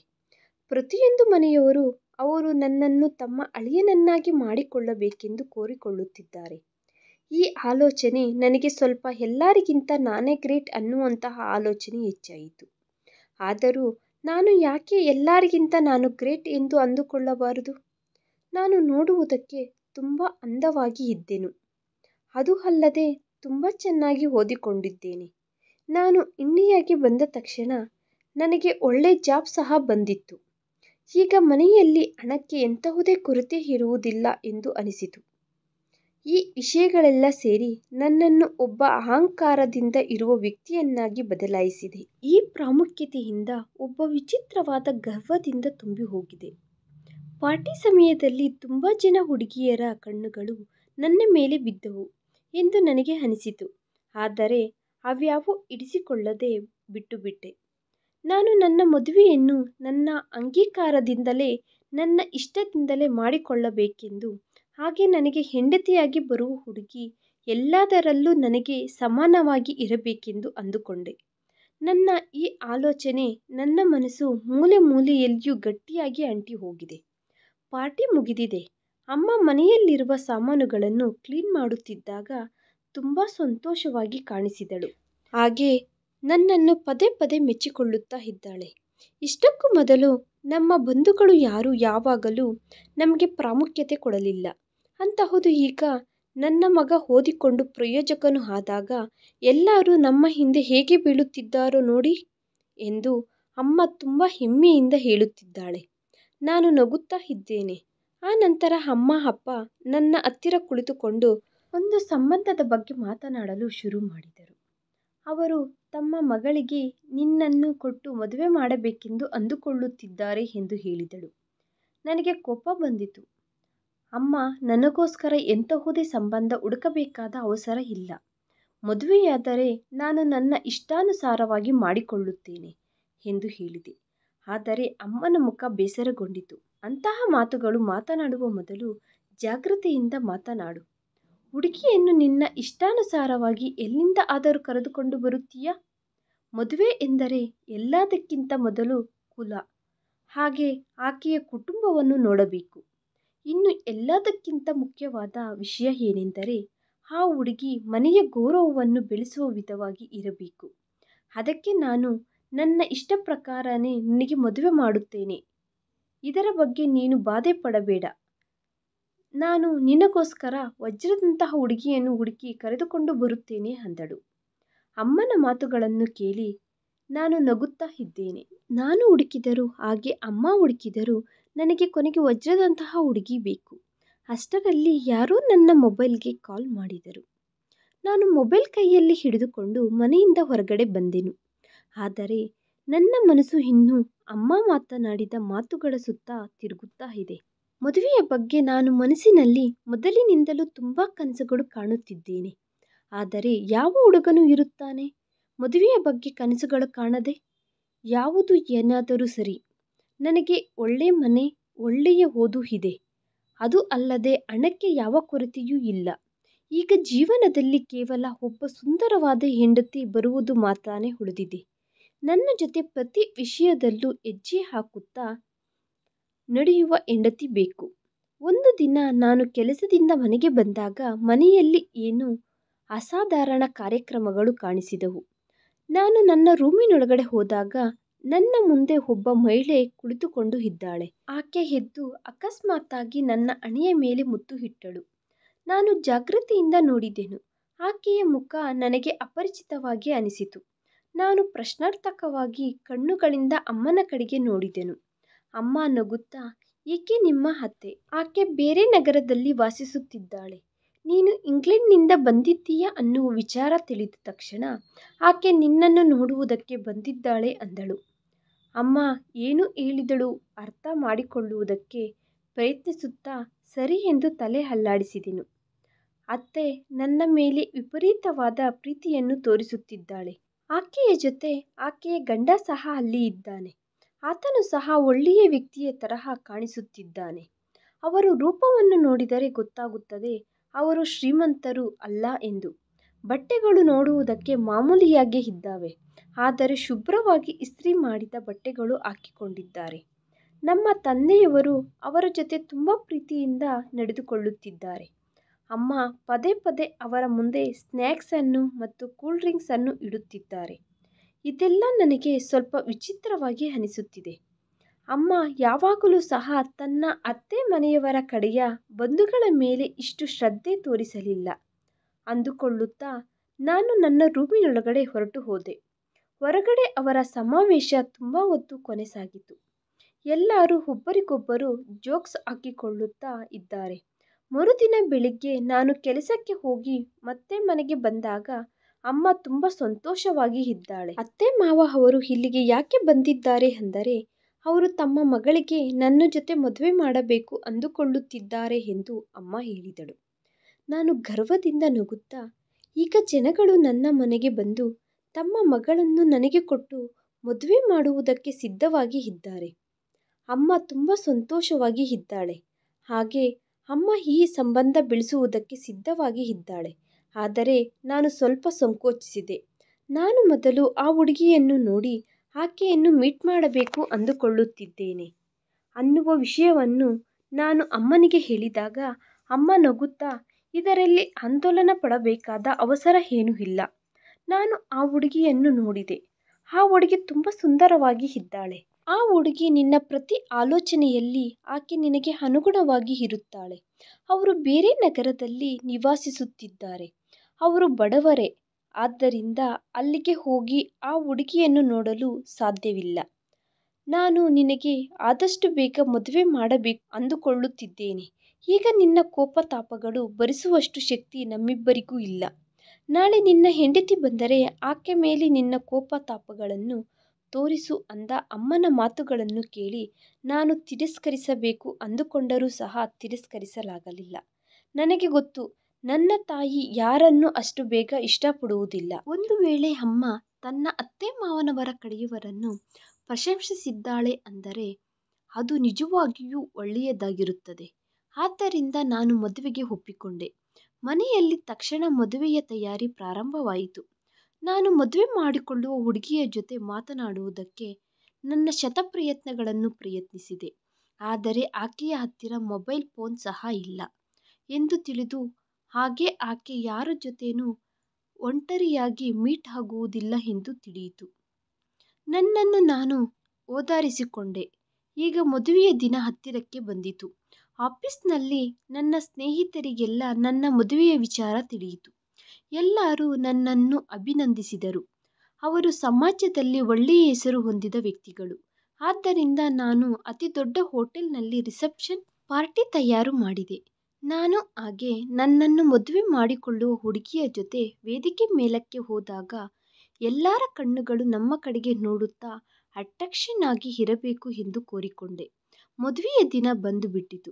ಪ್ರತಿಯೊಂದು ಮನೆಯವರು ಅವರು ನನ್ನನ್ನು ತಮ್ಮ ಅಳಿಯನನ್ನಾಗಿ ಮಾಡಿಕೊಳ್ಳಬೇಕೆಂದು ಕೋರಿಕೊಳ್ಳುತ್ತಿದ್ದಾರೆ. ಈ ಆಲೋಚನೆ ನನಗೆ ಸ್ವಲ್ಪ ಎಲ್ಲರಿಗಿಂತ ನಾನೇ ಗ್ರೇಟ್ ಅನ್ನುವಂತಹ ಆಲೋಚನೆ ಹೆಚ್ಚಾಯಿತು. ಆದರೂ ನಾನು ಯಾಕೆ ಎಲ್ಲರಿಗಿಂತ ನಾನು ಗ್ರೇಟ್ ಎಂದು ಅಂದುಕೊಳ್ಳಬಾರದು? ನಾನು ನೋಡುವುದಕ್ಕೆ ತುಂಬ ಅಂದವಾಗಿ ಇದ್ದೆನು. ಅದು ಅಲ್ಲದೆ ತುಂಬ ಚೆನ್ನಾಗಿ ಓದಿಕೊಂಡಿದ್ದೇನೆ. ನಾನು ಇಂಡಿಯಾಗೆ ಬಂದ ತಕ್ಷಣ ನನಗೆ ಒಳ್ಳೆ ಜಾಬ್ ಸಹ ಬಂದಿತ್ತು. ಈಗ ಮನೆಯಲ್ಲಿ ಹಣಕ್ಕೆ ಎಂತಹುದೇ ಕೊರತೆ ಇರುವುದಿಲ್ಲ ಎಂದು ಅನಿಸಿತು. ಈ ವಿಷಯಗಳೆಲ್ಲ ಸೇರಿ ನನ್ನನ್ನು ಒಬ್ಬ ಅಹಂಕಾರದಿಂದ ಇರುವ ವ್ಯಕ್ತಿಯನ್ನಾಗಿ ಬದಲಾಯಿಸಿದೆ. ಈ ಪ್ರಾಮುಖ್ಯತೆಯಿಂದ ಒಬ್ಬ ವಿಚಿತ್ರವಾದ ಗರ್ವದಿಂದ ತುಂಬಿ ಹೋಗಿದೆ. ಪಾರ್ಟಿ ಸಮಯದಲ್ಲಿ ತುಂಬ ಜನ ಹುಡುಗಿಯರ ಕಣ್ಣುಗಳು ನನ್ನ ಮೇಲೆ ಬಿದ್ದವು ಎಂದು ನನಗೆ ಅನಿಸಿತು. ಆದರೆ ಅವ್ಯಾವೂ ಇಡಿಸಿಕೊಳ್ಳದೆ ಬಿಟ್ಟುಬಿಟ್ಟೆ. ನಾನು ನನ್ನ ಮದುವೆಯನ್ನು ನನ್ನ ಅಂಗೀಕಾರದಿಂದಲೇ ನನ್ನ ಇಷ್ಟದಿಂದಲೇ ಮಾಡಿಕೊಳ್ಳಬೇಕೆಂದು, ಹಾಗೆ ನನಗೆ ಹೆಂಡತಿಯಾಗಿ ಬರುವ ಹುಡುಗಿ ಎಲ್ಲದರಲ್ಲೂ ನನಗೆ ಸಮಾನವಾಗಿ ಇರಬೇಕೆಂದು ಅಂದುಕೊಂಡೆ. ನನ್ನ ಈ ಆಲೋಚನೆ ನನ್ನ ಮನಸ್ಸು ಮೂಲೆ ಮೂಲೆಯಲ್ಲಿಯೂ ಗಟ್ಟಿಯಾಗಿ ಅಂಟಿ ಹೋಗಿದೆ. ಪಾರ್ಟಿ ಮುಗಿದಿದೆ. ಅಮ್ಮ ಮನೆಯಲ್ಲಿರುವ ಸಾಮಾನುಗಳನ್ನು ಕ್ಲೀನ್ ಮಾಡುತ್ತಿದ್ದಾಗ ತುಂಬ ಸಂತೋಷವಾಗಿ ಕಾಣಿಸಿದಳು. ಹಾಗೆ ನನ್ನನ್ನು ಪದೇ ಪದೇ ಮೆಚ್ಚಿಕೊಳ್ಳುತ್ತಾ ಇದ್ದಾಳೆ. ಇಷ್ಟಕ್ಕೂ ಮೊದಲು ನಮ್ಮ ಬಂಧುಗಳು ಯಾರೂ ಯಾವಾಗಲೂ ನಮಗೆ ಪ್ರಾಮುಖ್ಯತೆ ಕೊಡಲಿಲ್ಲ. ಅಂತಹುದು ಈಗ ನನ್ನ ಮಗ ಓದಿಕೊಂಡು ಪ್ರಯೋಜಕನು ಆದಾಗ ಎಲ್ಲರೂ ನಮ್ಮ ಹಿಂದೆ ಹೇಗೆ ಬೀಳುತ್ತಿದ್ದಾರೋ ನೋಡಿ ಎಂದು ಅಮ್ಮ ತುಂಬ ಹೆಮ್ಮೆಯಿಂದ ಹೇಳುತ್ತಿದ್ದಾಳೆ. ನಾನು ನಗುತ್ತಾ ಇದ್ದೇನೆ. ಆ ನಂತರ ಅಮ್ಮ ಅಪ್ಪ ನನ್ನ ಹತ್ತಿರ ಕುಳಿತುಕೊಂಡು ಒಂದು ಸಂಬಂಧದ ಬಗ್ಗೆ ಮಾತನಾಡಲು ಶುರು ಮಾಡಿದರು. ಅವರು ತಮ್ಮ ಮಗಳಿಗೆ ನಿನ್ನನ್ನು ಕೊಟ್ಟು ಮದುವೆ ಮಾಡಬೇಕೆಂದು ಅಂದುಕೊಳ್ಳುತ್ತಿದ್ದಾರೆ ಎಂದು ಹೇಳಿದಳು. ನನಗೆ ಕೋಪ ಬಂದಿತು. ಅಮ್ಮ, ನನಗೋಸ್ಕರ ಎಂತಹುದೇ ಸಂಬಂಧ ಹುಡುಕಬೇಕಾದ ಅವಸರ ಇಲ್ಲ. ಮದುವೆಯಾದರೆ ನಾನು ನನ್ನ ಇಷ್ಟಾನುಸಾರವಾಗಿ ಮಾಡಿಕೊಳ್ಳುತ್ತೇನೆ ಎಂದು ಹೇಳಿದೆ. ಆದರೆ ಅಮ್ಮನ ಮುಖ ಬೇಸರಗೊಂಡಿತು. ಅಂತಹ ಮಾತುಗಳು ಮಾತನಾಡುವ ಮೊದಲು ಜಾಗ್ರತೆಯಿಂದ ಮಾತನಾಡು. ಹುಡುಗಿಯನ್ನು ನಿನ್ನ ಇಷ್ಟಾನುಸಾರವಾಗಿ ಎಲ್ಲಿಂದ ಆದರೂ ಕರೆದುಕೊಂಡು ಬರುತ್ತೀಯಾ? ಮದುವೆ ಎಂದರೆ ಎಲ್ಲದಕ್ಕಿಂತ ಮೊದಲು ಕುಲ, ಹಾಗೆ ಆಕೆಯ ಕುಟುಂಬವನ್ನು ನೋಡಬೇಕು. ಇನ್ನು ಎಲ್ಲದಕ್ಕಿಂತ ಮುಖ್ಯವಾದ ವಿಷಯ ಏನೆಂದರೆ ಆ ಹುಡುಗಿ ಮನೆಯ ಗೌರವವನ್ನು ಬೆಳೆಸುವ ವಿಧವಾಗಿ ಇರಬೇಕು. ಅದಕ್ಕೆ ನಾನು ನನ್ನ ಇಷ್ಟ ಪ್ರಕಾರನೇ ನಿನಗೆ ಮದುವೆ ಮಾಡುತ್ತೇನೆ. ಇದರ ಬಗ್ಗೆ ನೀನು ಬಾಧೆ ಪಡಬೇಡ. ನಾನು ನಿನಗೋಸ್ಕರ ವಜ್ರದಂತಹ ಹುಡುಗಿಯನ್ನು ಹುಡುಕಿ ಕರೆದುಕೊಂಡು ಬರುತ್ತೇನೆ ಅಂದಳು. ಅಮ್ಮನ ಮಾತುಗಳನ್ನು ಕೇಳಿ ನಾನು ನಗುತ್ತಾ ಇದ್ದೇನೆ. ನಾನು ಹುಡುಕಿದರೂ ಹಾಗೆ ಅಮ್ಮ ಹುಡುಕಿದರೂ ನನಗೆ ಕೊನೆಗೆ ವಜ್ರದಂತಹ ಹುಡುಗಿ ಬೇಕು. ಅಷ್ಟರಲ್ಲಿ ಯಾರೋ ನನ್ನ ಮೊಬೈಲ್ಗೆ ಕಾಲ್ ಮಾಡಿದರು. ನಾನು ಮೊಬೈಲ್ ಕೈಯಲ್ಲಿ ಹಿಡಿದುಕೊಂಡು ಮನೆಯಿಂದ ಹೊರಗಡೆ ಬಂದೆನು. ಆದರೆ ನನ್ನ ಮನಸ್ಸು ಇನ್ನೂ ಅಮ್ಮ ಮಾತನಾಡಿದ ಮಾತುಗಳ ಸುತ್ತ ತಿರುಗುತ್ತಾ ಇದೆ. ಮದುವೆಯ ಬಗ್ಗೆ ನಾನು ಮನಸ್ಸಿನಲ್ಲಿ ಮೊದಲಿನಿಂದಲೂ ತುಂಬ ಕನಸುಗಳು ಕಾಣುತ್ತಿದ್ದೇನೆ. ಆದರೆ ಯಾವ ಹುಡುಗನೂ ಇರುತ್ತಾನೆ ಮದುವೆಯ ಬಗ್ಗೆ ಕನಸುಗಳು ಕಾಣದೆ? ಯಾವುದು ಏನಾದರೂ ಸರಿ, ನನಗೆ ಒಳ್ಳೆ ಮನೆ, ಒಳ್ಳೆಯ ಓದು ಇದೆ. ಅದು ಅಲ್ಲದೆ ಹಣಕ್ಕೆ ಯಾವ ಕೊರತೆಯೂ ಇಲ್ಲ. ಈಗ ಜೀವನದಲ್ಲಿ ಕೇವಲ ಒಬ್ಬ ಸುಂದರವಾದ ಹೆಂಡತಿ ಬರುವುದು ಮಾತ್ರನೇ ಉಳಿದಿದೆ. ನನ್ನ ಜೊತೆ ಪ್ರತಿ ವಿಷಯದಲ್ಲೂ ಹೆಜ್ಜೆ ಹಾಕುತ್ತಾ ನಡೆಯುವ ಹೆಂಡತಿ ಬೇಕು. ಒಂದು ದಿನ ನಾನು ಕೆಲಸದಿಂದ ಮನೆಗೆ ಬಂದಾಗ ಮನೆಯಲ್ಲಿ ಏನೋ ಅಸಾಧಾರಣ ಕಾರ್ಯಕ್ರಮಗಳು ಕಾಣಿಸಿದವು. ನಾನು ನನ್ನ ರೂಮಿನೊಳಗಡೆ ಹೋದಾಗ ನನ್ನ ಮುಂದೆ ಒಬ್ಬ ಮಹಿಳೆ ಕುಳಿತುಕೊಂಡು ಇದ್ದಾಳೆ. ಆಕೆ ಎದ್ದು ಅಕಸ್ಮಾತ್ತಾಗಿ ನನ್ನ ಹಣೆಯ ಮೇಲೆ ಮುತ್ತು ಇಟ್ಟಳು. ನಾನು ಜಾಗ್ರತೆಯಿಂದ ನೋಡಿದೆನು. ಆಕೆಯ ಮುಖ ನನಗೆ ಅಪರಿಚಿತವಾಗಿ ಅನಿಸಿತು. ನಾನು ಪ್ರಶ್ನಾರ್ಥಕವಾಗಿ ಕಣ್ಣುಗಳಿಂದ ಅಮ್ಮನ ಕಡೆಗೆ ನೋಡಿದೆನು. ಅಮ್ಮ ನಗುತ್ತಾ, ಈಕೆ ನಿಮ್ಮ ಅತ್ತೆ. ಆಕೆ ಬೇರೆ ನಗರದಲ್ಲಿ ವಾಸಿಸುತ್ತಿದ್ದಾಳೆ. ನೀನು ಇಂಗ್ಲೆಂಡ್ನಿಂದ ಬಂದಿದ್ದೀಯಾ ಅನ್ನುವ ವಿಚಾರ ತಿಳಿದ ತಕ್ಷಣ ಆಕೆ ನಿನ್ನನ್ನು ನೋಡುವುದಕ್ಕೆ ಬಂದಿದ್ದಾಳೆ ಅಂದಳು. ಅಮ್ಮ ಏನು ಹೇಳಿದಳು ಅರ್ಥ ಮಾಡಿಕೊಳ್ಳುವುದಕ್ಕೆ ಪ್ರಯತ್ನಿಸುತ್ತಾ ಸರಿ ಎಂದು ತಲೆ ಅಲ್ಲಾಡಿಸಿದೆನು. ಅತ್ತೆ ನನ್ನ ಮೇಲೆ ವಿಪರೀತವಾದ ಪ್ರೀತಿಯನ್ನು ತೋರಿಸುತ್ತಿದ್ದಾಳೆ. ಆಕೆಯ ಜೊತೆ ಆಕೆಯ ಗಂಡ ಸಹ ಅಲ್ಲಿ ಇದ್ದಾನೆ. ಆತನು ಸಹ ಒಳ್ಳೆಯ ವ್ಯಕ್ತಿಯ ತರಹ ಕಾಣಿಸುತ್ತಿದ್ದಾನೆ. ಅವರು ರೂಪವನ್ನು ನೋಡಿದರೆ ಗೊತ್ತಾಗುತ್ತದೆ ಅವರು ಶ್ರೀಮಂತರು ಅಲ್ಲ ಎಂದು. ಬಟ್ಟೆಗಳು ನೋಡುವುದಕ್ಕೆ ಮಾಮೂಲಿಯಾಗೇ ಇದ್ದಾವೆ. ಆದರೆ ಶುಭ್ರವಾಗಿ ಇಸ್ತ್ರಿ ಮಾಡಿದ ಬಟ್ಟೆಗಳು ಹಾಕಿಕೊಂಡಿದ್ದಾರೆ. ನಮ್ಮ ತಂದೆಯವರು ಅವರ ಜೊತೆ ತುಂಬ ಪ್ರೀತಿಯಿಂದ ನಡೆದುಕೊಳ್ಳುತ್ತಿದ್ದಾರೆ. ಅಮ್ಮ ಪದೇ ಪದೇ ಅವರ ಮುಂದೆ ಸ್ನ್ಯಾಕ್ಸನ್ನು ಮತ್ತು ಕೂಲ್ ಡ್ರಿಂಕ್ಸನ್ನು ಇಡುತ್ತಿದ್ದಾರೆ. ಇದೆಲ್ಲ ನನಗೆ ಸ್ವಲ್ಪ ವಿಚಿತ್ರವಾಗಿ ಅನಿಸುತ್ತಿದೆ. ಅಮ್ಮ ಯಾವಾಗಲೂ ಸಹ ತನ್ನ ಅತ್ತೆ ಮನೆಯವರ ಕಡೆಯ ಬಂಧುಗಳ ಮೇಲೆ ಇಷ್ಟು ಶ್ರದ್ಧೆ ತೋರಿಸಲಿಲ್ಲ ಅಂದುಕೊಳ್ಳುತ್ತಾ ನಾನು ನನ್ನ ರೂಮಿನೊಳಗಡೆ ಹೊರಟು ಹೋದೆ. ಹೊರಗಡೆ ಅವರ ಸಮಾವೇಶ ತುಂಬ ಹೊತ್ತು ಕೊನೆಸಾಗಿತು. ಎಲ್ಲರೂ ಒಬ್ಬರಿಗೊಬ್ಬರು ಜೋಕ್ಸ್ ಹಾಕಿಕೊಳ್ಳುತ್ತಾ ಇದ್ದಾರೆ. ಮರುದಿನ ಬೆಳಿಗ್ಗೆ ನಾನು ಕೆಲಸಕ್ಕೆ ಹೋಗಿ ಮತ್ತೆ ಮನೆಗೆ ಬಂದಾಗ ಅಮ್ಮ ತುಂಬ ಸಂತೋಷವಾಗಿ ಇದ್ದಾಳೆ. ಅತ್ತೆ ಮಾವ ಅವರು ಇಲ್ಲಿಗೆ ಯಾಕೆ ಬಂದಿದ್ದಾರೆ ಅಂದರೆ ಅವರು ತಮ್ಮ ಮಗಳಿಗೆ ನನ್ನ ಜೊತೆ ಮದುವೆ ಮಾಡಬೇಕು ಅಂದುಕೊಳ್ಳುತ್ತಿದ್ದಾರೆ ಎಂದು ಅಮ್ಮ ಹೇಳಿದಳು. ನಾನು ಗರ್ವದಿಂದ ನಗುತ್ತಾ, ಈಗ ಜನಗಳು ನನ್ನ ಮನೆಗೆ ಬಂದು ತಮ್ಮ ಮಗಳನ್ನು ನನಗೆ ಕೊಟ್ಟು ಮದುವೆ ಮಾಡುವುದಕ್ಕೆ ಸಿದ್ಧವಾಗಿ ಇದ್ದಾರೆ. ಅಮ್ಮ ತುಂಬ ಸಂತೋಷವಾಗಿ ಇದ್ದಾಳೆ. ಹಾಗೆ ಅಮ್ಮ ಈ ಸಂಬಂಧ ಬೆಳೆಸುವುದಕ್ಕೆ ಸಿದ್ಧವಾಗಿ ಇದ್ದಾಳೆ. ಆದರೆ ನಾನು ಸ್ವಲ್ಪ ಸಂಕೋಚಿಸಿದೆ. ನಾನು ಮೊದಲು ಆ ಹುಡುಗಿಯನ್ನು ನೋಡಿ ಆಕೆಯನ್ನು ಮೀಟ್ ಮಾಡಬೇಕು ಅಂದುಕೊಳ್ಳುತ್ತಿದ್ದೇನೆ ಅನ್ನುವ ವಿಷಯವನ್ನು ನಾನು ಅಮ್ಮನಿಗೆ ಹೇಳಿದಾಗ ಅಮ್ಮ ನಗುತ್ತಾ, ಇದರಲ್ಲಿ ಆಂದೋಲನ ಪಡಬೇಕಾದ ಅವಸರ ಏನೂ ಇಲ್ಲ. ನಾನು ಆ ಹುಡುಗಿಯನ್ನು ನೋಡಿದೆ. ಆ ಹುಡುಗಿ ತುಂಬ ಸುಂದರವಾಗಿ ಇದ್ದಾಳೆ. ಆ ಹುಡುಗಿ ನಿನ್ನ ಪ್ರತಿ ಆಲೋಚನೆಯಲ್ಲಿ ಆಕೆ ನಿನಗೆ ಅನುಗುಣವಾಗಿ ಇರುತ್ತಾಳೆ. ಅವರು ಬೇರೆ ನಗರದಲ್ಲಿ ನಿವಾಸಿಸುತ್ತಿದ್ದಾರೆ. ಅವರು ಬಡವರೇ. ಆದ್ದರಿಂದ ಅಲ್ಲಿಗೆ ಹೋಗಿ ಆ ಹುಡುಗಿಯನ್ನು ನೋಡಲು ಸಾಧ್ಯವಿಲ್ಲ. ನಾನು ನಿನಗೆ ಆದಷ್ಟು ಬೇಗ ಮದುವೆ ಮಾಡಬೇಕು ಅಂದುಕೊಳ್ಳುತ್ತಿದ್ದೇನೆ. ಈಗ ನಿನ್ನ ಕೋಪ ತಾಪಗಳು ಭರಿಸುವಷ್ಟು ಶಕ್ತಿ ನಮ್ಮಿಬ್ಬರಿಗೂ ಇಲ್ಲ. ನಾಳೆ ನಿನ್ನ ಹೆಂಡತಿ ಬಂದರೆ ಆಕೆ ಮೇಲೆ ನಿನ್ನ ಕೋಪ ತಾಪಗಳನ್ನು ತೋರಿಸು ಅಂದ ಅಮ್ಮನ ಮಾತುಗಳನ್ನು ಕೇಳಿ ನಾನು ತಿರಸ್ಕರಿಸಬೇಕು ಅಂದುಕೊಂಡರೂ ಸಹ ತಿರಸ್ಕರಿಸಲಾಗಲಿಲ್ಲ. ನನಗೆ ಗೊತ್ತು, ನನ್ನ ತಾಯಿ ಯಾರನ್ನೂ ಅಷ್ಟು ಬೇಗ ಇಷ್ಟಪಡುವುದಿಲ್ಲ. ಒಂದು ವೇಳೆ ಅಮ್ಮ ತನ್ನ ಅತ್ತೆ ಮಾವನವರ ಕಡೆಯವರನ್ನು ಪ್ರಶಂಸಿಸಿದ್ದಾಳೆ ಅಂದರೆ ಅದು ನಿಜವಾಗಿಯೂ ಒಳ್ಳೆಯದಾಗಿರುತ್ತದೆ. ಆದ್ದರಿಂದ ನಾನು ಮದುವೆಗೆ ಒಪ್ಪಿಕೊಂಡೆ. ಮನೆಯಲ್ಲಿ ತಕ್ಷಣ ಮದುವೆಯ ತಯಾರಿ ಪ್ರಾರಂಭವಾಯಿತು. ನಾನು ಮದುವೆ ಮಾಡಿಕೊಳ್ಳುವ ಹುಡುಗಿಯ ಜೊತೆ ಮಾತನಾಡುವುದಕ್ಕೆ ನನ್ನ ಶತಪ್ರಯತ್ನಗಳನ್ನು ಪ್ರಯತ್ನಿಸಿದೆ. ಆದರೆ ಆಕೆಯ ಹತ್ತಿರ ಮೊಬೈಲ್ ಫೋನ್ ಸಹ ಇಲ್ಲ ಎಂದು ತಿಳಿದು ಹಾಗೆ ಆಕೆ ಯಾರ ಜೊತೆನೂ ಒಂಟರಿಯಾಗಿ ಮೀಟ್ ಆಗುವುದಿಲ್ಲ ಎಂದು ತಿಳಿಯಿತು. ನನ್ನನ್ನು ನಾನು ಓದಾರಿಸಿಕೊಂಡೆ. ಈಗ ಮದುವೆಯ ದಿನ ಹತ್ತಿರಕ್ಕೆ ಬಂದಿತು. ಆಫೀಸ್ನಲ್ಲಿ ನನ್ನ ಸ್ನೇಹಿತರಿಗೆಲ್ಲ ನನ್ನ ಮದುವೆಯ ವಿಚಾರ ತಿಳಿಯಿತು. ಎಲ್ಲರೂ ನನ್ನನ್ನು ಅಭಿನಂದಿಸಿದರು. ಅವರು ಸಮಾಜದಲ್ಲಿ ಒಳ್ಳೆಯ ಹೆಸರು ಹೊಂದಿದ ವ್ಯಕ್ತಿಗಳು. ಆದ್ದರಿಂದ ನಾನು ಅತಿ ದೊಡ್ಡ ಹೋಟೆಲ್ನಲ್ಲಿ ರಿಸೆಪ್ಷನ್ ಪಾರ್ಟಿ ತಯಾರು ಮಾಡಿದೆ. ನಾನು ಹಾಗೆ ನನ್ನನ್ನು ಮದುವೆ ಮಾಡಿಕೊಳ್ಳುವ ಹುಡುಗಿಯ ಜೊತೆ ವೇದಿಕೆ ಮೇಲಕ್ಕೆ ಹೋದಾಗ ಎಲ್ಲರ ಕಣ್ಣುಗಳು ನಮ್ಮ ಕಡೆಗೆ ನೋಡುತ್ತಾ ಅಟ್ರಾಕ್ಷನ್ ಆಗಿ ಇರಬೇಕು ಎಂದು ಕೋರಿಕೊಂಡೆ. ಮದುವೆಯ ದಿನ ಬಂದು ಬಿಟ್ಟಿತು.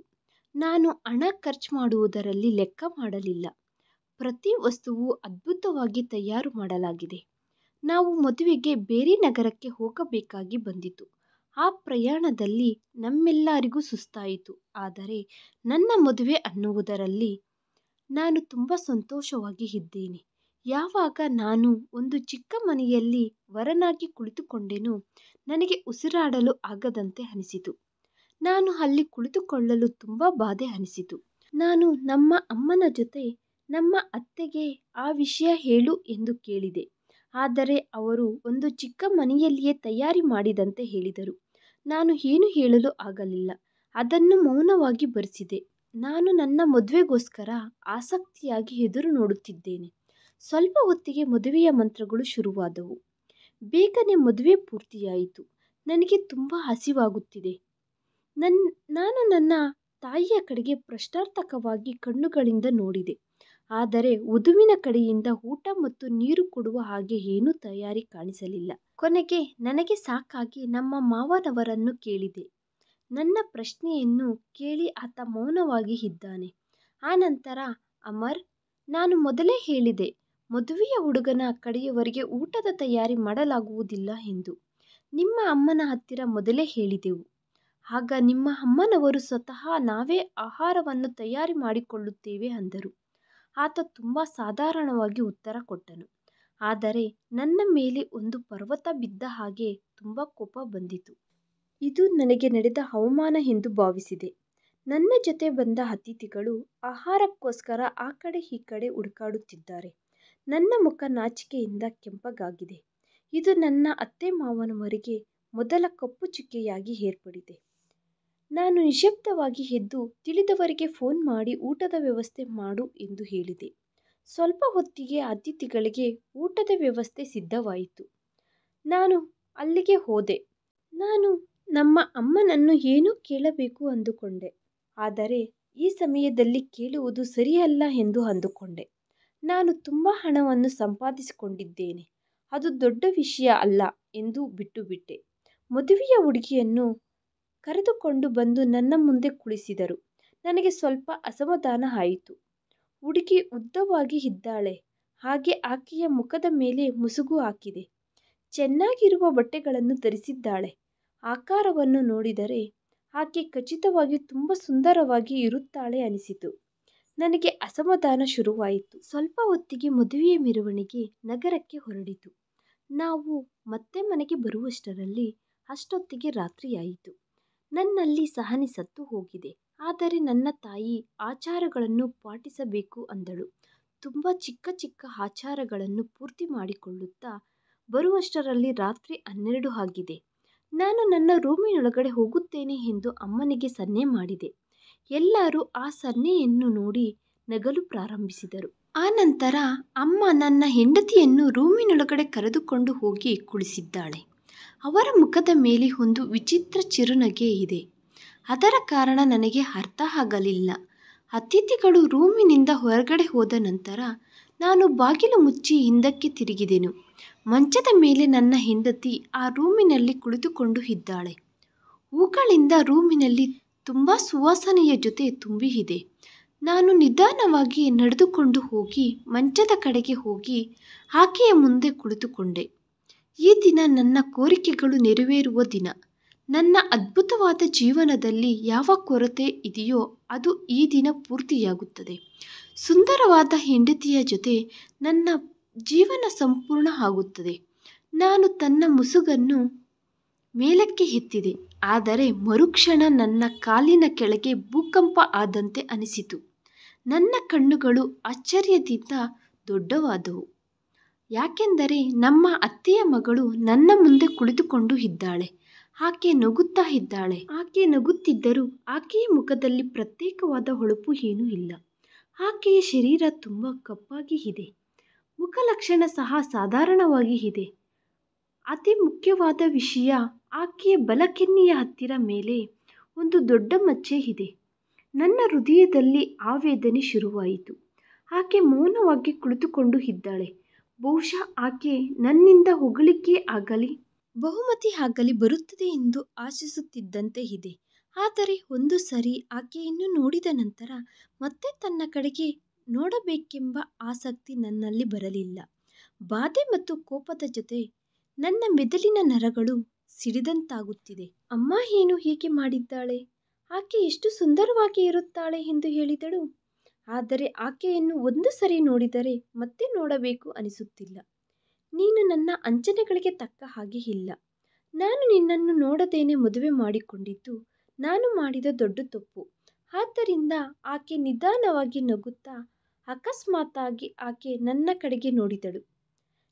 ನಾನು ಹಣ ಖರ್ಚು ಮಾಡುವುದರಲ್ಲಿ ಲೆಕ್ಕ ಮಾಡಲಿಲ್ಲ. ಪ್ರತಿ ವಸ್ತುವು ಅದ್ಭುತವಾಗಿ ತಯಾರು ಮಾಡಲಾಗಿದೆ. ನಾವು ಮದುವೆಗೆ ಬೇರೆ ನಗರಕ್ಕೆ ಹೋಗಬೇಕಾಗಿ ಬಂದಿತು. ಆ ಪ್ರಯಾಣದಲ್ಲಿ ನಮ್ಮೆಲ್ಲರಿಗೂ ಸುಸ್ತಾಯಿತು. ಆದರೆ ನನ್ನ ಮದುವೆ ಅನ್ನುವುದರಲ್ಲಿ ನಾನು ತುಂಬ ಸಂತೋಷವಾಗಿ ಇದ್ದೇನೆ. ಯಾವಾಗ ನಾನು ಒಂದು ಚಿಕ್ಕ ಮನೆಯಲ್ಲಿ ವರನಾಗಿ ಕುಳಿತುಕೊಂಡೆನೋ ನನಗೆ ಉಸಿರಾಡಲು ಆಗದಂತೆ ಅನಿಸಿತು. ನಾನು ಅಲ್ಲಿ ಕುಳಿತುಕೊಳ್ಳಲು ತುಂಬ ಬಾಧೆ ಅನಿಸಿತು. ನಾನು ನಮ್ಮ ಅಮ್ಮನ ಜೊತೆ ನಮ್ಮ ಅತ್ತೆಗೆ ಆ ವಿಷಯ ಹೇಳು ಎಂದು ಕೇಳಿದೆ. ಆದರೆ ಅವರು ಒಂದು ಚಿಕ್ಕ ಮನೆಯಲ್ಲಿಯೇ ತಯಾರಿ ಮಾಡಿದಂತೆ ಹೇಳಿದರು. ನಾನು ಏನು ಹೇಳಲು ಆಗಲಿಲ್ಲ. ಅದನ್ನು ಮೌನವಾಗಿ ಭರಿಸಿದೆ. ನಾನು ನನ್ನ ಮದುವೆಗೋಸ್ಕರ ಆಸಕ್ತಿಯಾಗಿ ಎದುರು ನೋಡುತ್ತಿದ್ದೇನೆ. ಸ್ವಲ್ಪ ಹೊತ್ತಿಗೆ ಮದುವೆಯ ಮಂತ್ರಗಳು ಶುರುವಾದವು. ಬೇಗನೆ ಮದುವೆ ಪೂರ್ತಿಯಾಯಿತು. ನನಗೆ ತುಂಬ ಹಸಿವಾಗುತ್ತಿದೆ. ನಾನು ನನ್ನ ತಾಯಿಯ ಕಡೆಗೆ ಪ್ರಶ್ನಾರ್ಥಕವಾಗಿ ಕಣ್ಣುಗಳಿಂದ ನೋಡಿದೆ. ಆದರೆ ವಧುವಿನ ಕಡೆಯಿಂದ ಊಟ ಮತ್ತು ನೀರು ಕೊಡುವ ಹಾಗೆ ಏನೂ ತಯಾರಿ ಕಾಣಿಸಲಿಲ್ಲ. ಕೊನೆಗೆ ನನಗೆ ಸಾಕಾಗಿ ನಮ್ಮ ಮಾವನವರನ್ನು ಕೇಳಿದೆ. ನನ್ನ ಪ್ರಶ್ನೆಯನ್ನು ಕೇಳಿ ಆತ ಮೌನವಾಗಿ ಇದ್ದಾನೆ. ಆನಂತರ, ಅಮರ್, ನಾನು ಮೊದಲೇ ಹೇಳಿದೆ, ಮದುವೆಯ ಹುಡುಗನ ಕಡೆಯವರಿಗೆ ಊಟದ ತಯಾರಿ ಮಾಡಲಾಗುವುದಿಲ್ಲ ಎಂದು. ನಿಮ್ಮ ಅಮ್ಮನ ಹತ್ತಿರ ಮೊದಲೇ ಹೇಳಿದೆವು. ಆಗ ನಿಮ್ಮ ಅಮ್ಮನವರು ಸ್ವತಃ ನಾವೇ ಆಹಾರವನ್ನು ತಯಾರಿ ಮಾಡಿಕೊಳ್ಳುತ್ತೇವೆ ಅಂದರು. ಆತ ತುಂಬ ಸಾಧಾರಣವಾಗಿ ಉತ್ತರ ಕೊಟ್ಟನು. ಆದರೆ ನನ್ನ ಮೇಲೆ ಒಂದು ಪರ್ವತ ಬಿದ್ದ ಹಾಗೆ ತುಂಬ ಕೋಪ ಬಂದಿತು. ಇದು ನನಗೆ ನಡೆದ ಅವಮಾನ ಎಂದು ಭಾವಿಸಿದೆ. ನನ್ನ ಜೊತೆ ಬಂದ ಅತಿಥಿಗಳು ಆಹಾರಕ್ಕೋಸ್ಕರ ಆ ಕಡೆ ಈ ಕಡೆ ಹುಡುಕಾಡುತ್ತಿದ್ದಾರೆ. ನನ್ನ ಮುಖ ನಾಚಿಕೆಯಿಂದ ಕೆಂಪಗಾಗಿದೆ. ಇದು ನನ್ನ ಅತ್ತೆ ಮಾವನವರಿಗೆ ಮೊದಲ ಕಪ್ಪು ಚುಕ್ಕೆಯಾಗಿ ಏರ್ಪಡಿದೆ. ನಾನು ನಿಶ್ಶಬ್ದವಾಗಿ ಎದ್ದು ತಿಳಿದವರಿಗೆ ಫೋನ್ ಮಾಡಿ ಊಟದ ವ್ಯವಸ್ಥೆ ಮಾಡು ಎಂದು ಹೇಳಿದೆ. ಸ್ವಲ್ಪ ಹೊತ್ತಿಗೆ ಅತಿಥಿಗಳಿಗೆ ಊಟದ ವ್ಯವಸ್ಥೆ ಸಿದ್ಧವಾಯಿತು. ನಾನು ಅಲ್ಲಿಗೆ ಹೋದೆ. ನಾನು ನಮ್ಮ ಅಮ್ಮನನ್ನು ಏನೋ ಕೇಳಬೇಕು ಅಂದುಕೊಂಡೆ. ಆದರೆ ಈ ಸಮಯದಲ್ಲಿ ಕೇಳುವುದು ಸರಿಯಲ್ಲ ಎಂದು ಅಂದುಕೊಂಡೆ. ನಾನು ತುಂಬ ಹಣವನ್ನು ಸಂಪಾದಿಸಿಕೊಂಡಿದ್ದೇನೆ. ಅದು ದೊಡ್ಡ ವಿಷಯ ಅಲ್ಲ ಎಂದು ಬಿಟ್ಟುಬಿಟ್ಟೆ. ಮದುವೆಯ ಹುಡುಗಿಯನ್ನು ಕರೆದುಕೊಂಡು ಬಂದು ನನ್ನ ಮುಂದೆ ಕುಳಿಸಿದರು. ನನಗೆ ಸ್ವಲ್ಪ ಅಸಮಾಧಾನ ಆಯಿತು. ಹುಡುಗಿ ಉದ್ದವಾಗಿ ಇದ್ದಾಳೆ. ಹಾಗೆ ಆಕೆಯ ಮುಖದ ಮೇಲೆ ಮುಸುಗು ಹಾಕಿದೆ. ಚೆನ್ನಾಗಿರುವ ಬಟ್ಟೆಗಳನ್ನು ಧರಿಸಿದ್ದಾಳೆ. ಆಕಾರವನ್ನು ನೋಡಿದರೆ ಆಕೆ ಖಚಿತವಾಗಿ ತುಂಬ ಸುಂದರವಾಗಿ ಇರುತ್ತಾಳೆ ಅನಿಸಿತು. ನನಗೆ ಅಸಮಾಧಾನ ಶುರುವಾಯಿತು. ಸ್ವಲ್ಪ ಹೊತ್ತಿಗೆ ಮದುವೆಯ ಮೆರವಣಿಗೆ ನಗರಕ್ಕೆ ಹೊರಡಿತು. ನಾವು ಮತ್ತೆ ಮನೆಗೆ ಬರುವಷ್ಟರಲ್ಲಿ ಅಷ್ಟೊತ್ತಿಗೆ ರಾತ್ರಿಯಾಯಿತು. ನನ್ನಲ್ಲಿ ಸಹನೆ ಸತ್ತು ಹೋಗಿದೆ. ಆದರೆ ನನ್ನ ತಾಯಿ ಆಚಾರಗಳನ್ನು ಪಾಟಿಸಬೇಕು ಅಂದಳು. ತುಂಬ ಚಿಕ್ಕ ಚಿಕ್ಕ ಆಚಾರಗಳನ್ನು ಪೂರ್ತಿ ಮಾಡಿಕೊಳ್ಳುತ್ತಾ ಬರುವಷ್ಟರಲ್ಲಿ ರಾತ್ರಿ 12 ಆಗಿದೆ. ನಾನು ನನ್ನ ರೂಮಿನೊಳಗಡೆ ಹೋಗುತ್ತೇನೆ ಎಂದು ಅಮ್ಮನಿಗೆ ಸನ್ನೆ ಮಾಡಿದೆ. ಎಲ್ಲರೂ ಆ ಸನ್ನೆಯನ್ನು ನೋಡಿ ನಗಲು ಪ್ರಾರಂಭಿಸಿದರು. ಆನಂತರ ಅಮ್ಮ ನನ್ನ ಹೆಂಡತಿಯನ್ನು ರೂಮಿನೊಳಗಡೆ ಕರೆದುಕೊಂಡು ಹೋಗಿ ಕುಳಿಸಿದ್ದಾಳೆ. ಅವರ ಮುಖದ ಮೇಲೆ ಒಂದು ವಿಚಿತ್ರ ಚಿರುನಗೆ ಇದೆ. ಅದರ ಕಾರಣ ನನಗೆ ಅರ್ಥ ಆಗಲಿಲ್ಲ. ಅತಿಥಿಗಳು ರೂಮಿನಿಂದ ಹೊರಗಡೆ ಹೋದ ನಂತರ ನಾನು ಬಾಗಿಲು ಮುಚ್ಚಿ ಹಿಂದಕ್ಕೆ ತಿರುಗಿದೆನು. ಮಂಚದ ಮೇಲೆ ನನ್ನ ಹೆಂಡತಿ ಆ ರೂಮಿನಲ್ಲಿ ಕುಳಿತುಕೊಂಡು ಇದ್ದಾಳೆ. ಹೂಗಳಿಂದ ರೂಮಿನಲ್ಲಿ ತುಂಬ ಸುವಾಸನೆಯ ಜೊತೆ ತುಂಬಿ ಇದೆ. ನಾನು ನಿಧಾನವಾಗಿ ನಡೆದುಕೊಂಡು ಹೋಗಿ ಮಂಚದ ಕಡೆಗೆ ಹೋಗಿ ಆಕೆಯ ಮುಂದೆ ಕುಳಿತುಕೊಂಡೆ. ಈ ದಿನ ನನ್ನ ಕೋರಿಕೆಗಳು ನೆರವೇರುವ ದಿನ. ನನ್ನ ಅದ್ಭುತವಾದ ಜೀವನದಲ್ಲಿ ಯಾವ ಕೊರತೆ ಇದೆಯೋ ಅದು ಈ ದಿನ ಪೂರ್ತಿಯಾಗುತ್ತದೆ. ಸುಂದರವಾದ ಹೆಂಡತಿಯ ಜೊತೆ ನನ್ನ ಜೀವನ ಸಂಪೂರ್ಣ ಆಗುತ್ತದೆ. ನಾನು ತನ್ನ ಮುಸುಗನ್ನು ಮೇಲಕ್ಕೆ ಎತ್ತಿದೆ. ಆದರೆ ಮರುಕ್ಷಣ ನನ್ನ ಕಾಲಿನ ಕೆಳಗೆ ಭೂಕಂಪ ಆದಂತೆ ಅನಿಸಿತು. ನನ್ನ ಕಣ್ಣುಗಳು ಆಶ್ಚರ್ಯದಿಂದ ದೊಡ್ಡವಾದವು. ಯಾಕೆಂದರೆ ನಮ್ಮ ಅತ್ತೆಯ ಮಗಳು ನನ್ನ ಮುಂದೆ ಕುಳಿತುಕೊಂಡು ಇದ್ದಾಳೆ. ಆಕೆ ನಗುತ್ತಾ ಇದ್ದಾಳೆ. ಆಕೆ ನಗುತ್ತಿದ್ದರೂ ಆಕೆಯ ಮುಖದಲ್ಲಿ ಪ್ರತ್ಯೇಕವಾದ ಹೊಳಪು ಏನೂ ಇಲ್ಲ. ಆಕೆಯ ಶರೀರ ತುಂಬ ಕಪ್ಪಾಗಿ ಇದೆ. ಮುಖಲಕ್ಷಣ ಸಹ ಸಾಧಾರಣವಾಗಿ ಇದೆ. ಅತಿ ಮುಖ್ಯವಾದ ವಿಷಯ, ಆಕೆಯ ಬಲಕೆನ್ನೆಯ ಹತ್ತಿರ ಮೇಲೆ ಒಂದು ದೊಡ್ಡ ಮಚ್ಚೆ ಇದೆ. ನನ್ನ ಹೃದಯದಲ್ಲಿ ಆವೇದನೆ ಶುರುವಾಯಿತು. ಆಕೆ ಮೌನವಾಗಿ ಕುಳಿತುಕೊಂಡು ಇದ್ದಾಳೆ. ಬಹುಶಃ ಆಕೆ ನನ್ನಿಂದ ಹೊಗಳಿಕೆ ಆಗಲಿ ಬಹುಮತಿ ಆಗಲಿ ಬರುತ್ತದೆ ಎಂದು ಆಶಿಸುತ್ತಿದ್ದಂತೆ ಇದೆ. ಆದರೆ ಒಂದು ಸರಿ ಆಕೆಯನ್ನು ನೋಡಿದ ನಂತರ ಮತ್ತೆ ತನ್ನ ಕಡೆಗೆ ನೋಡಬೇಕೆಂಬ ಆಸಕ್ತಿ ನನ್ನಲ್ಲಿ ಬರಲಿಲ್ಲ. ಬಾಧೆ ಮತ್ತು ಕೋಪದ ಜೊತೆ ನನ್ನ ಮೆದುಳಿನ ನರಗಳು ಸಿಡಿದಂತಾಗುತ್ತಿದೆ. ಅಮ್ಮ ಏನು ಹೀಗೆ ಮಾಡಿದ್ದಾಳೆ? ಆಕೆ ಎಷ್ಟು ಸುಂದರವಾಗಿ ಇರುತ್ತಾಳೆ ಎಂದು ಹೇಳಿದಳು. ಆದರೆ ಆಕೆಯನ್ನು ಒಂದು ಸರಿ ನೋಡಿದರೆ ಮತ್ತೆ ನೋಡಬೇಕು ಅನಿಸುತ್ತಿಲ್ಲ. ನೀನು ನನ್ನ ಅಂಚನೆಗಳಿಗೆ ತಕ್ಕ ಹಾಗೆ ಇಲ್ಲ. ನಾನು ನಿನ್ನನ್ನು ನೋಡದೇನೆ ಮದುವೆ ಮಾಡಿಕೊಂಡಿದ್ದು ನಾನು ಮಾಡಿದ ದೊಡ್ಡ ತಪ್ಪು. ಆದ್ದರಿಂದ ಆಕೆ ನಿಧಾನವಾಗಿ ನಗುತ್ತಾ ಅಕಸ್ಮಾತ್ತಾಗಿ ಆಕೆ ನನ್ನ ಕಡೆಗೆ ನೋಡಿದಳು.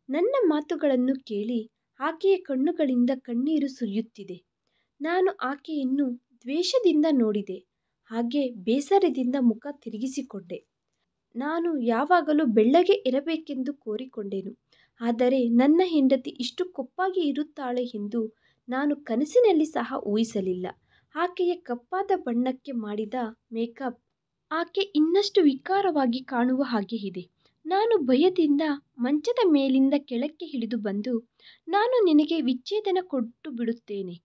ನನ್ನ ಮಾತುಗಳನ್ನು ಕೇಳಿ ಆಕೆಯ ಕಣ್ಣುಗಳಿಂದ ಕಣ್ಣೀರು ಸುರಿಯುತ್ತಿದೆ. ನಾನು ಆಕೆಯನ್ನು ದ್ವೇಷದಿಂದ ನೋಡಿದೆ. ಹಾಗೆ ಬೇಸರದಿಂದ ಮುಖ ತಿರುಗಿಸಿಕೊಂಡೆ. ನಾನು ಯಾವಾಗಲೂ ಬೆಳ್ಳಗೆ ಇರಬೇಕೆಂದು ಕೋರಿಕೊಂಡೆನು. ಆದರೆ ನನ್ನ ಹೆಂಡತಿ ಇಷ್ಟು ಕಪ್ಪಾಗಿ ಇರುತ್ತಾಳೆ ಎಂದು ನಾನು ಕನಸಿನಲ್ಲಿ ಸಹ ಊಹಿಸಲಿಲ್ಲ. ಆಕೆಯ ಕಪ್ಪಾದ ಬಣ್ಣಕ್ಕೆ ಮಾಡಿದ ಮೇಕಪ್ ಆಕೆ ಇನ್ನಷ್ಟು ವಿಕಾರವಾಗಿ ಕಾಣುವ ಹಾಗೆ ಇದೆ. ನಾನು ಭಯದಿಂದ ಮಂಚದ ಮೇಲಿಂದ ಕೆಳಕ್ಕೆ ಇಳಿದು ಬಂದು, ನಾನು ನಿನಗೆ ವಿಚ್ಛೇದನ ಕೊಟ್ಟು ಬಿಡುತ್ತೇನೆ.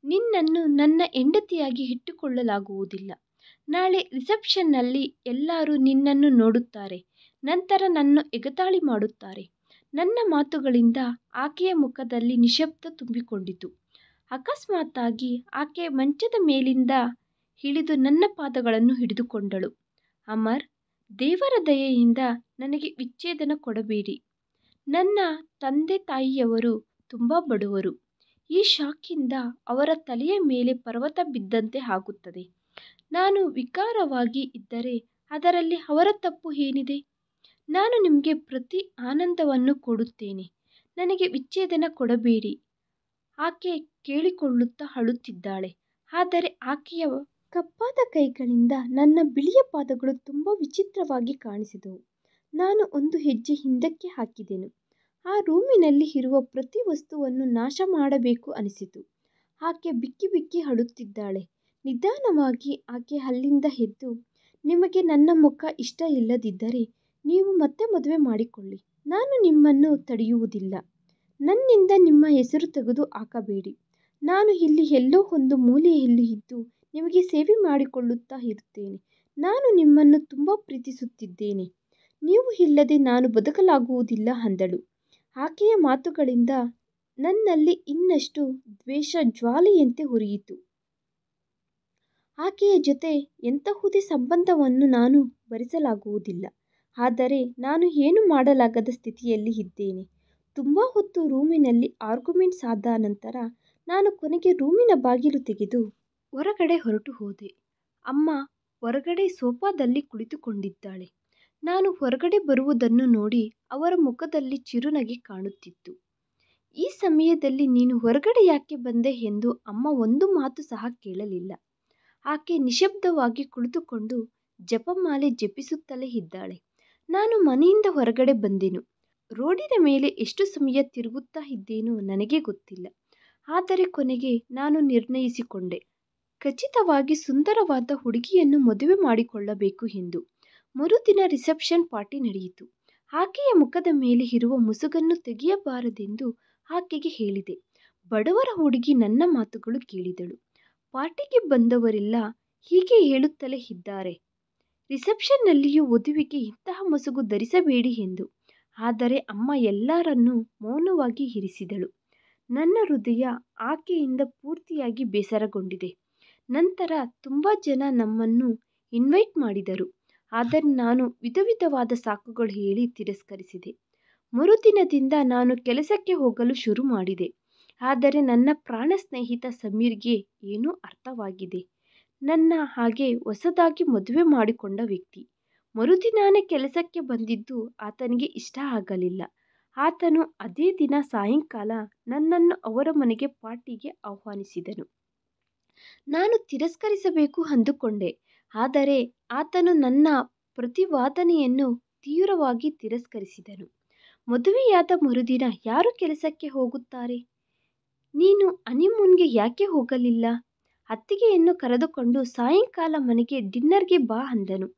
ನಿನ್ನನ್ನು ನನ್ನ ಹೆಂಡತಿಯಾಗಿ ಇಟ್ಟುಕೊಳ್ಳಲಾಗುವುದಿಲ್ಲ. ನಾಳೆ ರಿಸೆಪ್ಷನ್ನಲ್ಲಿ ಎಲ್ಲರೂ ನಿನ್ನನ್ನು ನೋಡುತ್ತಾರೆ. ನಂತರ ನನ್ನ ಎಗತಾಳಿ ಮಾಡುತ್ತಾರೆ. ನನ್ನ ಮಾತುಗಳಿಂದ ಆಕೆಯ ಮುಖದಲ್ಲಿ ನಿಶ್ಶಬ್ದ ತುಂಬಿಕೊಂಡಿತು. ಅಕಸ್ಮಾತ್ತಾಗಿ ಆಕೆ ಮಂಚದ ಮೇಲಿಂದ ಇಳಿದು ನನ್ನ ಪಾದಗಳನ್ನು ಹಿಡಿದುಕೊಂಡಳು. ಅಮರ್, ದೇವರ ದಯೆಯಿಂದ ನನಗೆ ವಿಚ್ಛೇದನ ಕೊಡಬೇಡಿ. ನನ್ನ ತಂದೆ ತಾಯಿಯವರು ತುಂಬ ಬಡವರು. ಈ ಶಾಕಿಂದ ಅವರ ತಲೆಯ ಮೇಲೆ ಪರ್ವತ ಬಿದ್ದಂತೆ ಆಗುತ್ತದೆ. ನಾನು ವಿಕಾರವಾಗಿ ಇದ್ದರೆ ಅದರಲ್ಲಿ ಅವರ ತಪ್ಪು ಏನಿದೆ? ನಾನು ನಿಮಗೆ ಪ್ರತಿ ಆನಂದವನ್ನು ಕೊಡುತ್ತೇನೆ. ನನಗೆ ವಿಚ್ಛೇದನ ಕೊಡಬೇಡಿ. ಆಕೆ ಕೇಳಿಕೊಳ್ಳುತ್ತಾ ಅಳುತ್ತಿದ್ದಾಳೆ. ಆದರೆ ಆಕೆಯ ಕಪ್ಪಾದ ಕೈಗಳಿಂದ ನನ್ನ ಬಿಳಿಯ ಪಾದಗಳು ತುಂಬ ವಿಚಿತ್ರವಾಗಿ ಕಾಣಿಸಿದವು. ನಾನು ಒಂದು ಹೆಜ್ಜೆ ಹಿಂದಕ್ಕೆ ಹಾಕಿದೆನು. ಆ ರೂಮಿನಲ್ಲಿ ಇರುವ ಪ್ರತಿ ವಸ್ತುವನ್ನು ನಾಶ ಮಾಡಬೇಕು ಅನಿಸಿತು. ಆಕೆ ಬಿಕ್ಕಿ ಬಿಕ್ಕಿ ಅಳುತ್ತಿದ್ದಾಳೆ. ನಿಧಾನವಾಗಿ ಆಕೆ ಅಲ್ಲಿಂದ ಎದ್ದು, ನಿಮಗೆ ನನ್ನ ಮುಖ ಇಷ್ಟ ಇಲ್ಲದಿದ್ದರೆ ನೀವು ಮತ್ತೆ ಮದುವೆ ಮಾಡಿಕೊಳ್ಳಿ. ನಾನು ನಿಮ್ಮನ್ನು ತಡೆಯುವುದಿಲ್ಲ. ನನ್ನಿಂದ ನಿಮ್ಮ ಹೆಸರು ತೆಗೆದು ಹಾಕಬೇಡಿ. ನಾನು ಇಲ್ಲಿ ಎಲ್ಲೋ ಒಂದು ಮೂಲೆಯಲ್ಲಿ ಇದ್ದು ನಿಮಗೆ ಸೇವೆ ಮಾಡಿಕೊಳ್ಳುತ್ತಾ ಇರುತ್ತೇನೆ. ನಾನು ನಿಮ್ಮನ್ನು ತುಂಬ ಪ್ರೀತಿಸುತ್ತಿದ್ದೇನೆ. ನೀವು ಇಲ್ಲದೆ ನಾನು ಬದುಕಲಾಗುವುದಿಲ್ಲ ಅಂದಳು. ಆಕೆಯ ಮಾತುಗಳಿಂದ ನನ್ನಲ್ಲಿ ಇನ್ನಷ್ಟು ದ್ವೇಷ ಜ್ವಾಲೆಯಂತೆ ಉರಿಯಿತು. ಆಕೆಯ ಜೊತೆ ಎಂತಹುದೇ ಸಂಬಂಧವನ್ನು ನಾನು ಭರಿಸಲಾಗುವುದಿಲ್ಲ. ಆದರೆ ನಾನು ಏನು ಮಾಡಲಾಗದ ಸ್ಥಿತಿಯಲ್ಲಿ ಇದ್ದೇನೆ. ತುಂಬ ಹೊತ್ತು ರೂಮಿನಲ್ಲಿ ಆರ್ಗ್ಯುಮೆಂಟ್ಸ್ ಆದ ನಂತರ ನಾನು ಕೊನೆಗೆ ರೂಮಿನ ಬಾಗಿಲು ತೆಗೆದು ಹೊರಗಡೆ ಹೊರಟು ಹೋದೆ. ಅಮ್ಮ ಹೊರಗಡೆ ಸೋಫಾದಲ್ಲಿ ಕುಳಿತುಕೊಂಡಿದ್ದಾಳೆ. ನಾನು ಹೊರಗಡೆ ಬರುವುದನ್ನು ನೋಡಿ ಅವರ ಮುಖದಲ್ಲಿ ಚಿರುನಗೆ ಕಾಣುತ್ತಿತ್ತು. ಈ ಸಮಯದಲ್ಲಿ ನೀನು ಹೊರಗಡೆ ಯಾಕೆ ಬಂದೆ ಎಂದು ಅಮ್ಮ ಒಂದು ಮಾತು ಸಹ ಕೇಳಲಿಲ್ಲ. ಆಕೆ ನಿಶ್ಶಬ್ದವಾಗಿ ಕುಳಿತುಕೊಂಡು ಜಪಮಾಲೆ ಜಪಿಸುತ್ತಲೇ ಇದ್ದಾಳೆ. ನಾನು ಮನೆಯಿಂದ ಹೊರಗಡೆ ಬಂದೆನು. ರೋಡಿನ ಮೇಲೆ ಎಷ್ಟು ಸಮಯ ತಿರುಗುತ್ತಾ ಇದ್ದೇನೋ ನನಗೆ ಗೊತ್ತಿಲ್ಲ. ಆದರೆ ಕೊನೆಗೆ ನಾನು ನಿರ್ಣಯಿಸಿಕೊಂಡೆ, ಖಚಿತವಾಗಿ ಸುಂದರವಾದ ಹುಡುಗಿಯನ್ನು ಮದುವೆ ಮಾಡಿಕೊಳ್ಳಬೇಕು ಎಂದು. ಮರುದಿನ ರಿಸೆಪ್ಷನ್ ಪಾರ್ಟಿ ನಡೆಯಿತು. ಆಕೆಯ ಮುಖದ ಮೇಲೆ ಇರುವ ಮುಸುಗನ್ನು ತೆಗೆಯಬಾರದೆಂದು ಆಕೆಗೆ ಹೇಳಿದೆ. ಬಡವರ ಹುಡುಗಿ ನನ್ನ ಮಾತುಗಳು ಕೇಳಿದಳು. ಪಾರ್ಟಿಗೆ ಬಂದವರೆಲ್ಲ ಹೀಗೆ ಹೇಳುತ್ತಲೇ ಇದ್ದಾರೆ. ರಿಸೆಪ್ಷನ್ನಲ್ಲಿಯೂ ವಧುವಿಗೆ ಇಂತಹ ಮುಸುಗು ಧರಿಸಬೇಡಿ ಎಂದು. ಆದರೆ ಅಮ್ಮ ಎಲ್ಲರನ್ನೂ ಮೌನವಾಗಿ ಇರಿಸಿದಳು. ನನ್ನ ಹೃದಯ ಆಕೆಯಿಂದ ಪೂರ್ತಿಯಾಗಿ ಬೇಸರಗೊಂಡಿದೆ. ನಂತರ ತುಂಬ ಜನ ನಮ್ಮನ್ನು ಇನ್ವೈಟ್ ಮಾಡಿದರು. ಆದರೆ ನಾನು ವಿಧವಾದ ಸಾಕುಗಳು ಹೇಳಿ ತಿರಸ್ಕರಿಸಿದೆ. ಮರುದಿನದಿಂದ ನಾನು ಕೆಲಸಕ್ಕೆ ಹೋಗಲು ಶುರು ಮಾಡಿದೆ. ಆದರೆ ನನ್ನ ಪ್ರಾಣ ಸ್ನೇಹಿತ ಸಮೀರ್ಗೆ ಏನೋ ಅರ್ಥವಾಗಿದೆ. ನನ್ನ ಹಾಗೆ ಹೊಸದಾಗಿ ಮದುವೆ ಮಾಡಿಕೊಂಡ ವ್ಯಕ್ತಿ. ಮರುದಿನಾನೇ ಕೆಲಸಕ್ಕೆ ಬಂದಿದ್ದು ಆತನಿಗೆ ಇಷ್ಟ ಆಗಲಿಲ್ಲ. ಆತನು ಅದೇ ದಿನ ಸಾಯಂಕಾಲ ನನ್ನನ್ನು ಅವರ ಮನೆಗೆ ಪಾರ್ಟಿಗೆ ಆಹ್ವಾನಿಸಿದನು. ನಾನು ತಿರಸ್ಕರಿಸಬೇಕು ಅಂದುಕೊಂಡೆ. ಆದರೆ ಆತನು ನನ್ನ ಪ್ರತಿವಾದನೆಯನ್ನು ತೀವ್ರವಾಗಿ ತಿರಸ್ಕರಿಸಿದನು. ಮದುವೆಯಾದ ಮರುದಿನ ಯಾರು ಕೆಲಸಕ್ಕೆ ಹೋಗುತ್ತಾರೆ? ನೀನು ಹನಿಮೂನ್ಗೆ ಯಾಕೆ ಹೋಗಲಿಲ್ಲ? ಅತ್ತಿಗೆಯನ್ನು ಕರೆದುಕೊಂಡು ಸಾಯಂಕಾಲ ಮನೆಗೆ ಡಿನ್ನರ್ಗೆ ಬಾ ಅಂದನು.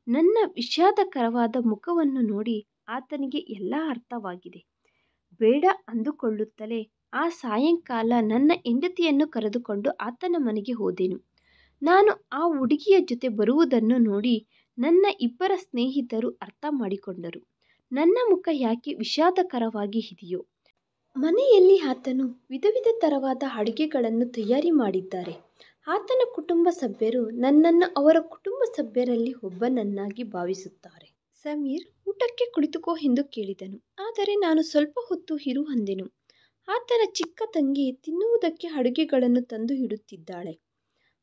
ನನ್ನ ವಿಷಾದಕರವಾದ ಮುಖವನ್ನು ನೋಡಿ ಆತನಿಗೆ ಎಲ್ಲ ಅರ್ಥವಾಗಿದೆ. ಬೇಡ ಅಂದುಕೊಳ್ಳುತ್ತಲೇ ಆ ಸಾಯಂಕಾಲ ನನ್ನ ಹೆಂಡತಿಯನ್ನು ಕರೆದುಕೊಂಡು ಆತನ ಮನೆಗೆ ಹೋದೆನು. ನಾನು ಆ ಹುಡುಗಿಯ ಜೊತೆ ಬರುವುದನ್ನು ನೋಡಿ ನನ್ನ ಇಬ್ಬರ ಸ್ನೇಹಿತರು ಅರ್ಥ ಮಾಡಿಕೊಂಡರು. ನನ್ನ ಮುಖ ಯಾಕೆ ವಿಷಾದಕರವಾಗಿ ಇದೆಯೋ. ಮನೆಯಲ್ಲಿ ಆತನು ವಿಧ ತರವಾದ ಅಡುಗೆಗಳನ್ನು ತಯಾರಿ ಮಾಡಿದ್ದಾರೆ. ಆತನ ಕುಟುಂಬ ಸಭ್ಯರು ನನ್ನನ್ನು ಅವರ ಕುಟುಂಬ ಸಭ್ಯರಲ್ಲಿ ಒಬ್ಬನನ್ನಾಗಿ ಭಾವಿಸುತ್ತಾರೆ. ಸಮೀರ್ ಊಟಕ್ಕೆ ಕುಳಿತುಕೋ ಎಂದು ಕೇಳಿದನು. ಆದರೆ ನಾನು ಸ್ವಲ್ಪ ಹೊತ್ತು ಇರು ಅಂದೆನು. ಆತನ ಚಿಕ್ಕ ತಂಗಿ ತಿನ್ನುವುದಕ್ಕೆ ಅಡುಗೆಗಳನ್ನು ತಂದು ಇಡುತ್ತಿದ್ದಾಳೆ.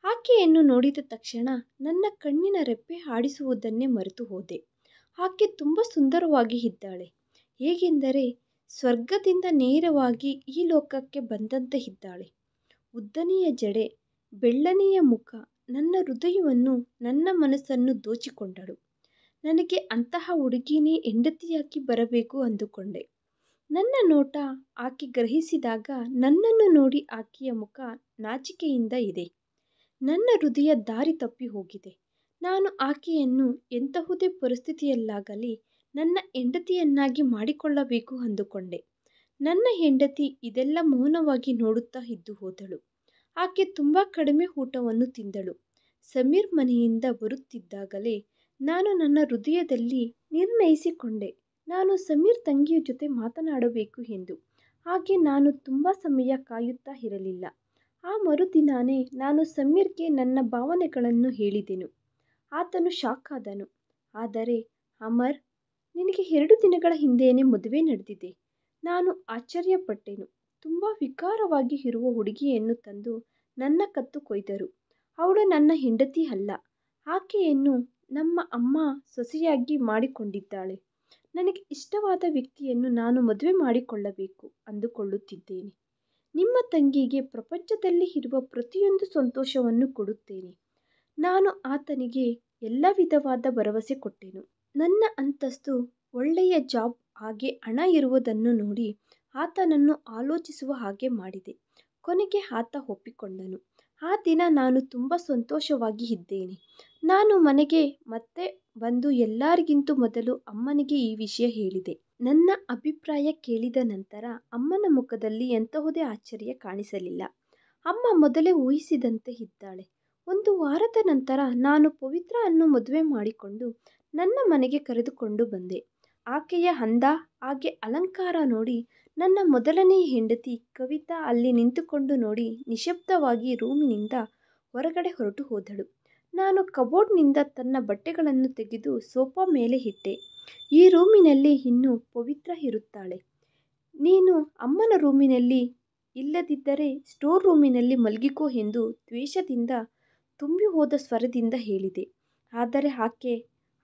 ಆಕೆಯನ್ನು ನೋಡಿದ ತಕ್ಷಣ ನನ್ನ ಕಣ್ಣಿನ ರೆಪ್ಪೆ ಆಡಿಸುವುದನ್ನೇ ಮರೆತು ಹೋದೆ. ಆಕೆ ತುಂಬ ಸುಂದರವಾಗಿ ಇದ್ದಾಳೆ. ಹೇಗೆಂದರೆ ಸ್ವರ್ಗದಿಂದ ನೇರವಾಗಿ ಈ ಲೋಕಕ್ಕೆ ಬಂದಂತೆ ಇದ್ದಾಳೆ. ಉದ್ದನೆಯ ಜಡೆ, ಬೆಳ್ಳನೆಯ ಮುಖ ನನ್ನ ಹೃದಯವನ್ನು, ನನ್ನ ಮನಸ್ಸನ್ನು ದೋಚಿಕೊಂಡಳು. ನನಗೆ ಅಂತಹ ಹುಡುಗಿನೇ ಹೆಂಡತಿಯಾಗಿ ಬರಬೇಕು ಅಂದುಕೊಂಡೆ. ನನ್ನ ನೋಟ ಆಕೆ ಗ್ರಹಿಸಿದಾಗ ನನ್ನನ್ನು ನೋಡಿ ಆಕೆಯ ಮುಖ ನಾಚಿಕೆಯಿಂದ ಇದೆ. ನನ್ನ ಹೃದಯ ದಾರಿ ತಪ್ಪಿ ಹೋಗಿದೆ. ನಾನು ಆಕೆಯನ್ನು ಎಂತಹುದೇ ಪರಿಸ್ಥಿತಿಯಲ್ಲಾಗಲಿ ನನ್ನ ಹೆಂಡತಿಯನ್ನಾಗಿ ಮಾಡಿಕೊಳ್ಳಬೇಕು ಅಂದುಕೊಂಡೆ. ನನ್ನ ಹೆಂಡತಿ ಇದೆಲ್ಲ ಮೌನವಾಗಿ ನೋಡುತ್ತಾ ಇದ್ದು ಹೋದಳು. ಆಕೆ ತುಂಬ ಕಡಿಮೆ ಊಟವನ್ನು ತಿಂದಳು. ಸಮೀರ್ ಮನೆಯಿಂದ ಬರುತ್ತಿದ್ದಾಗಲೇ ನಾನು ನನ್ನ ಹೃದಯದಲ್ಲಿ ನಿರ್ಣಯಿಸಿಕೊಂಡೆ, ನಾನು ಸಮೀರ್ ತಂಗಿಯ ಜೊತೆ ಮಾತನಾಡಬೇಕು ಎಂದು. ಹಾಗೆ ನಾನು ತುಂಬ ಸಮಯ ಕಾಯುತ್ತಾ ಇರಲಿಲ್ಲ. ಆ ಮರುದಿನಾನೇ ನಾನು ಸಮೀರ್ಗೆ ನನ್ನ ಭಾವನೆಗಳನ್ನು ಹೇಳಿದೆನು. ಆತನು ಶಾಕ್ ಆದನು. ಆದರೆ ಅಮರ್, ನಿನಗೆ 2 ದಿನಗಳ ಹಿಂದೆಯೇ ಮದುವೆ ನಡೆದಿದೆ. ನಾನು ಆಶ್ಚರ್ಯಪಟ್ಟೆನು. ತುಂಬ ವಿಕಾರವಾಗಿ ಇರುವ ಹುಡುಗಿಯನ್ನು ತಂದು ನನ್ನ ಕತ್ತು ಕೊಯ್ದರು. ಅವಳು ನನ್ನ ಹೆಂಡತಿ ಅಲ್ಲ. ಆಕೆಯನ್ನು ನಮ್ಮ ಅಮ್ಮ ಸೊಸೆಯಾಗಿ ಮಾಡಿಕೊಂಡಿದ್ದಾಳೆ. ನನಗೆ ಇಷ್ಟವಾದ ವ್ಯಕ್ತಿಯನ್ನು ನಾನು ಮದುವೆ ಮಾಡಿಕೊಳ್ಳಬೇಕು ಅಂದುಕೊಳ್ಳುತ್ತಿದ್ದೇನೆ. ನಿಮ್ಮ ತಂಗಿಗೆ ಪ್ರಪಂಚದಲ್ಲಿ ಇರುವ ಪ್ರತಿಯೊಂದು ಸಂತೋಷವನ್ನು ಕೊಡುತ್ತೇನೆ. ನಾನು ಆತನಿಗೆ ಎಲ್ಲ ವಿಧವಾದ ಭರವಸೆ ಕೊಟ್ಟೆನು. ನನ್ನ ಅಂತಸ್ತು, ಒಳ್ಳೆಯ ಜಾಬ್ ಹಾಗೆ ಹಣ ಇರುವುದನ್ನು ನೋಡಿ ಆತನನ್ನು ಆಲೋಚಿಸುವ ಹಾಗೆ ಮಾಡಿದೆ. ಕೊನೆಗೆ ಆತ ಒಪ್ಪಿಕೊಂಡನು. ಆ ದಿನ ನಾನು ತುಂಬ ಸಂತೋಷವಾಗಿ ಇದ್ದೇನೆ. ನಾನು ಮನೆಗೆ ಮತ್ತೆ ಬಂದು ಎಲ್ಲರಿಗಿಂತ ಮೊದಲು ಅಮ್ಮನಿಗೆ ಈ ವಿಷಯ ಹೇಳಿದೆ. ನನ್ನ ಅಭಿಪ್ರಾಯ ಕೇಳಿದ ನಂತರ ಅಮ್ಮನ ಮುಖದಲ್ಲಿ ಎಂತಹುದೇ ಆಶ್ಚರ್ಯ ಕಾಣಿಸಲಿಲ್ಲ. ಅಮ್ಮ ಮೊದಲೇ ಊಹಿಸಿದಂತೆ ಇದ್ದಾಳೆ. 1 ವಾರದ ನಂತರ ನಾನು ಪವಿತ್ರ ಅನ್ನು ಮದುವೆ ಮಾಡಿಕೊಂಡು ನನ್ನ ಮನೆಗೆ ಕರೆದುಕೊಂಡು ಬಂದೆ. ಆಕೆಯ ಅಂದ ಹಾಗೆ ಅಲಂಕಾರ ನೋಡಿ ನನ್ನ ಮೊದಲನೆಯ ಹೆಂಡತಿ ಕವಿತಾ ಅಲ್ಲಿ ನಿಂತುಕೊಂಡು ನೋಡಿ ನಿಶ್ಶಬ್ದವಾಗಿ ರೂಮಿನಿಂದ ಹೊರಗಡೆ ಹೊರಟು ಹೋದಳು. ನಾನು ಕಬೋರ್ಡ್ನಿಂದ ತನ್ನ ಬಟ್ಟೆಗಳನ್ನು ತೆಗೆದು ಸೋಫಾ ಮೇಲೆ ಇಟ್ಟೆ. ಈ ರೂಮಿನಲ್ಲಿ ಇನ್ನೂ ಪವಿತ್ರ ಇರುತ್ತಾಳೆ. ನೀನು ಅಮ್ಮನ ರೂಮಿನಲ್ಲಿ ಇಲ್ಲದಿದ್ದರೆ ಸ್ಟೋರ್ ರೂಮಿನಲ್ಲಿ ಮಲಗಿಕೋ ಎಂದು ದ್ವೇಷದಿಂದ ತುಂಬಿ ಹೋದ ಸ್ವರದಿಂದ ಹೇಳಿದೆ. ಆದರೆ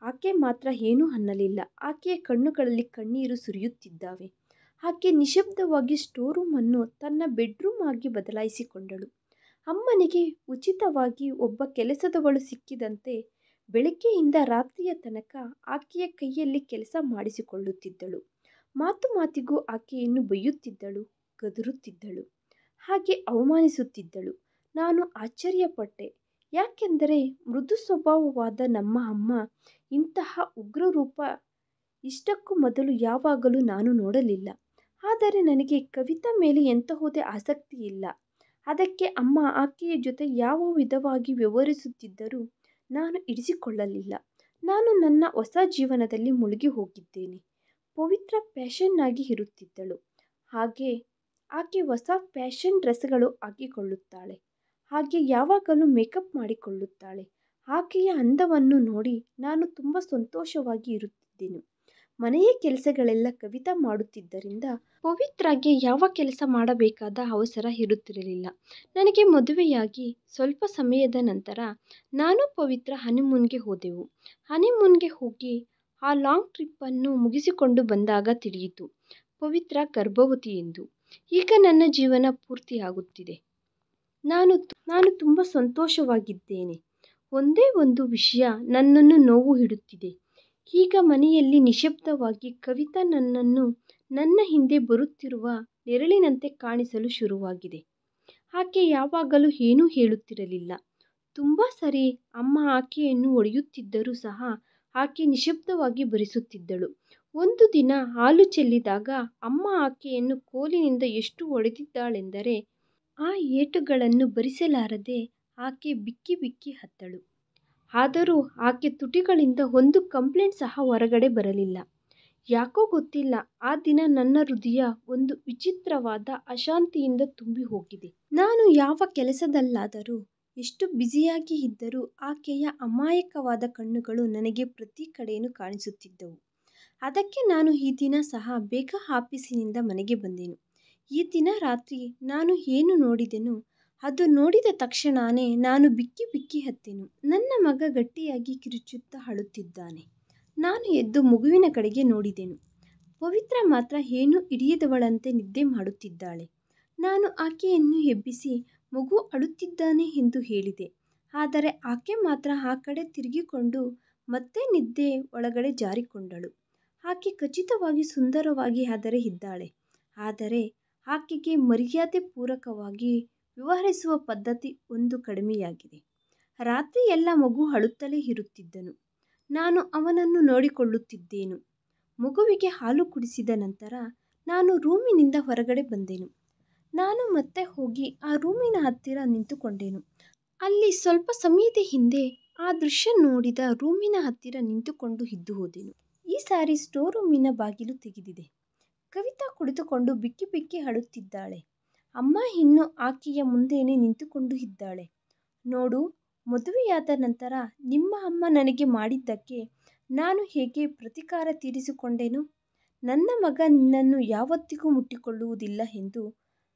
ಆಕೆ ಮಾತ್ರ ಏನೂ ಅನ್ನಲಿಲ್ಲ. ಆಕೆಯ ಕಣ್ಣುಗಳಲ್ಲಿ ಕಣ್ಣೀರು ಸುರಿಯುತ್ತಿದ್ದಾವೆ. ಆಕೆ ನಿಶ್ಶಬ್ದವಾಗಿ ಸ್ಟೋರ್ ರೂಮನ್ನು ತನ್ನ ಬೆಡ್ರೂಮ್ ಆಗಿ ಬದಲಾಯಿಸಿಕೊಂಡಳು. ಅಮ್ಮನಿಗೆ ಉಚಿತವಾಗಿ ಒಬ್ಬ ಕೆಲಸದವಳು ಸಿಕ್ಕಿದಂತೆ ಬೆಳಗ್ಗೆಯಿಂದ ರಾತ್ರಿಯ ತನಕ ಆಕೆಯ ಕೈಯಲ್ಲಿ ಕೆಲಸ ಮಾಡಿಸಿಕೊಳ್ಳುತ್ತಿದ್ದಳು. ಮಾತಿಗೂ ಆಕೆಯನ್ನು ಬೈಯುತ್ತಿದ್ದಳು, ಗದರುತ್ತಿದ್ದಳು, ಹಾಗೆ ಅವಮಾನಿಸುತ್ತಿದ್ದಳು. ನಾನು ಆಶ್ಚರ್ಯಪಟ್ಟೆ. ಯಾಕೆಂದರೆ ಮೃದು ಸ್ವಭಾವವಾದ ನಮ್ಮ ಅಮ್ಮ ಇಂತಹ ಉಗ್ರ ರೂಪ ಇಷ್ಟಕ್ಕೂ ಮೊದಲು ಯಾವಾಗಲೂ ನಾನು ನೋಡಲಿಲ್ಲ. ಆದರೆ ನನಗೆ ಕವಿತಾ ಮೇಲೆ ಎಂತಹುದೇ ಆಸಕ್ತಿ ಇಲ್ಲ. ಅದಕ್ಕೆ ಅಮ್ಮ ಆಕೆಯ ಜೊತೆ ಯಾವ ವಿಧವಾಗಿ ವ್ಯವಹರಿಸುತ್ತಿದ್ದರೂ ನಾನು ಇರಿಸಿಕೊಳ್ಳಲಿಲ್ಲ. ನಾನು ನನ್ನ ಹೊಸ ಜೀವನದಲ್ಲಿ ಮುಳುಗಿ ಹೋಗಿದ್ದೇನೆ. ಪವಿತ್ರ ಫ್ಯಾಷನ್ ಆಗಿ ಇರುತ್ತಿದ್ದಳು. ಹಾಗೆ ಆಕೆ ಹೊಸ ಫ್ಯಾಷನ್ ಡ್ರೆಸ್ಗಳು ಹಾಕಿಕೊಳ್ಳುತ್ತಾಳೆ. ಹಾಗೆ ಯಾವಾಗಲೂ ಮೇಕಪ್ ಮಾಡಿಕೊಳ್ಳುತ್ತಾಳೆ. ಆಕೆಯ ಅಂದವನ್ನು ನೋಡಿ ನಾನು ತುಂಬ ಸಂತೋಷವಾಗಿ ಇರುತ್ತಿದ್ದೆನು. ಮನೆಯ ಕೆಲಸಗಳೆಲ್ಲ ಕವಿತಾ ಮಾಡುತ್ತಿದ್ದರಿಂದ ಪವಿತ್ರಾಗೆ ಯಾವ ಕೆಲಸ ಮಾಡಬೇಕಾದ ಅವಸರ ಇರುತ್ತಿರಲಿಲ್ಲ. ನನಗೆ ಮದುವೆಯಾಗಿ ಸ್ವಲ್ಪ ಸಮಯದ ನಂತರ ನಾನು ಪವಿತ್ರ ಹನಿಮೂನ್ಗೆ ಹೋದೆವು. ಹನಿಮೂನ್ಗೆ ಹೋಗಿ ಆ ಲಾಂಗ್ ಟ್ರಿಪ್ಪನ್ನು ಮುಗಿಸಿಕೊಂಡು ಬಂದಾಗ ತಿಳಿಯಿತು ಪವಿತ್ರ ಗರ್ಭವತಿ ಎಂದು. ಈಗ ನನ್ನ ಜೀವನ ಪೂರ್ತಿಯಾಗುತ್ತಿದೆ. ನಾನು ತುಂಬ ಸಂತೋಷವಾಗಿದ್ದೇನೆ. ಒಂದೇ ಒಂದು ವಿಷಯ ನನ್ನನ್ನು ನೋವು ಇಡುತ್ತಿದೆ. ಈಗ ಮನೆಯಲ್ಲಿ ನಿಶ್ಶಬ್ದವಾಗಿ ಕವಿತಾ ನನ್ನನ್ನು ನನ್ನ ಹಿಂದೆ ಬರುತ್ತಿರುವ ನೆರಳಿನಂತೆ ಕಾಣಿಸಲು ಶುರುವಾಗಿದೆ. ಆಕೆ ಯಾವಾಗಲೂ ಏನೂ ಹೇಳುತ್ತಿರಲಿಲ್ಲ. ತುಂಬ ಸರಿ ಅಮ್ಮ ಆಕೆಯನ್ನು ಹೊಡೆಯುತ್ತಿದ್ದರೂ ಸಹ ಆಕೆ ನಿಶ್ಶಬ್ದವಾಗಿ ಭರಿಸುತ್ತಿದ್ದಳು. ಒಂದು ದಿನ ಹಾಲು ಚೆಲ್ಲಿದಾಗ ಅಮ್ಮ ಆಕೆಯನ್ನು ಕೋಲಿನಿಂದ ಎಷ್ಟು ಹೊಡೆದಿದ್ದಾಳೆಂದರೆ ಆ ಏಟುಗಳನ್ನು ಭರಿಸಲಾರದೆ ಆಕೆ ಬಿಕ್ಕಿ ಬಿಕ್ಕಿ ಅತ್ತಳು. ಆದರೂ ಆಕೆ ತುಟಿಗಳಿಂದ ಒಂದು ಕಂಪ್ಲೇಂಟ್ ಸಹ ಹೊರಗಡೆ ಬರಲಿಲ್ಲ. ಯಾಕೋ ಗೊತ್ತಿಲ್ಲ, ಆ ದಿನ ನನ್ನ ಹೃದಯ ಒಂದು ವಿಚಿತ್ರವಾದ ಅಶಾಂತಿಯಿಂದ ತುಂಬಿ ಹೋಗಿದೆ. ನಾನು ಯಾವ ಕೆಲಸದಲ್ಲಾದರೂ ಎಷ್ಟು ಬ್ಯುಸಿಯಾಗಿ ಇದ್ದರೂ ಆಕೆಯ ಅಮಾಯಕವಾದ ಕಣ್ಣುಗಳು ನನಗೆ ಪ್ರತಿ ಕಡೆಯೂ ಕಾಣಿಸುತ್ತಿದ್ದವು. ಅದಕ್ಕೆ ನಾನು ಈ ದಿನ ಸಹ ಬೇಗ ಆಫೀಸಿನಿಂದ ಮನೆಗೆ ಬಂದೆನು. ಈ ದಿನ ರಾತ್ರಿ ನಾನು ಏನು ನೋಡಿದೆನೋ ಅದು ನೋಡಿದ ತಕ್ಷಣವೇ ನಾನು ಬಿಕ್ಕಿ ಬಿಕ್ಕಿ ಅತ್ತೆನು. ನನ್ನ ಮಗ ಗಟ್ಟಿಯಾಗಿ ಕಿರುಚುತ್ತಾ ಅಳುತ್ತಿದ್ದಾನೆ. ನಾನು ಎದ್ದು ಮಗುವಿನ ಕಡೆಗೆ ನೋಡಿದೆನು. ಪವಿತ್ರ ಮಾತ್ರ ಏನೂ ಹಿಡಿಯದವಳಂತೆ ನಿದ್ದೆ ಮಾಡುತ್ತಿದ್ದಾಳೆ. ನಾನು ಆಕೆಯನ್ನು ಎಬ್ಬಿಸಿ ಮಗು ಅಳುತ್ತಿದ್ದಾನೆ ಎಂದು ಹೇಳಿದೆ. ಆದರೆ ಆಕೆ ಮಾತ್ರ ಆ ಕಡೆ ತಿರುಗಿಕೊಂಡು ಮತ್ತೆ ನಿದ್ದೆ ಒಳಗಡೆ ಜಾರಿಕೊಂಡಳು. ಆಕೆ ಖಚಿತವಾಗಿ ಸುಂದರವಾಗಿ ಆದರೆ ಇದ್ದಾಳೆ. ಆದರೆ ಆಕೆಗೆ ಮರ್ಯಾದೆ ಪೂರ್ವಕವಾಗಿ ವ್ಯವಹರಿಸುವ ಪದ್ಧತಿ ಒಂದು ಕಡಿಮೆಯಾಗಿದೆ. ರಾತ್ರಿ ಎಲ್ಲ ಮಗು ಅಳುತ್ತಲೇ ಇರುತ್ತಿದ್ದನು. ನಾನು ಅವನನ್ನು ನೋಡಿಕೊಳ್ಳುತ್ತಿದ್ದೆನು. ಮಗುವಿಗೆ ಹಾಲು ಕುಡಿಸಿದ ನಂತರ ನಾನು ರೂಮಿನಿಂದ ಹೊರಗಡೆ ಬಂದೆನು. ನಾನು ಮತ್ತೆ ಹೋಗಿ ಆ ರೂಮಿನ ಹತ್ತಿರ ನಿಂತುಕೊಂಡೆನು. ಅಲ್ಲಿ ಸ್ವಲ್ಪ ಸಮಯದ ಹಿಂದೆ ಆ ದೃಶ್ಯ ನೋಡಿದ ರೂಮಿನ ಹತ್ತಿರ ನಿಂತುಕೊಂಡು ಎದ್ದು ಹೋದೆನು. ಈ ಸಾರಿ ಸ್ಟೋರ್ ರೂಮಿನ ಬಾಗಿಲು ತೆಗೆದಿದೆ. ಕವಿತಾ ಕುಳಿತುಕೊಂಡು ಬಿಕ್ಕಿ ಬಿಕ್ಕಿ ಅಳುತ್ತಿದ್ದಾಳೆ. ಅಮ್ಮ ಇನ್ನೂ ಆಕೆಯ ಮುಂದೆಯೇ ನಿಂತುಕೊಂಡು ಇದ್ದಾಳೆ. ನೋಡು, ಮದುವೆಯಾದ ನಂತರ ನಿಮ್ಮ ಅಮ್ಮ ನನಗೆ ಮಾಡಿದ್ದಕ್ಕೆ ನಾನು ಹೇಗೆ ಪ್ರತೀಕಾರ ತೀರಿಸಿಕೊಂಡೆನು. ನನ್ನ ಮಗ ನಿನ್ನನ್ನು ಯಾವತ್ತಿಗೂ ಮುಟ್ಟಿಕೊಳ್ಳುವುದಿಲ್ಲ ಎಂದು.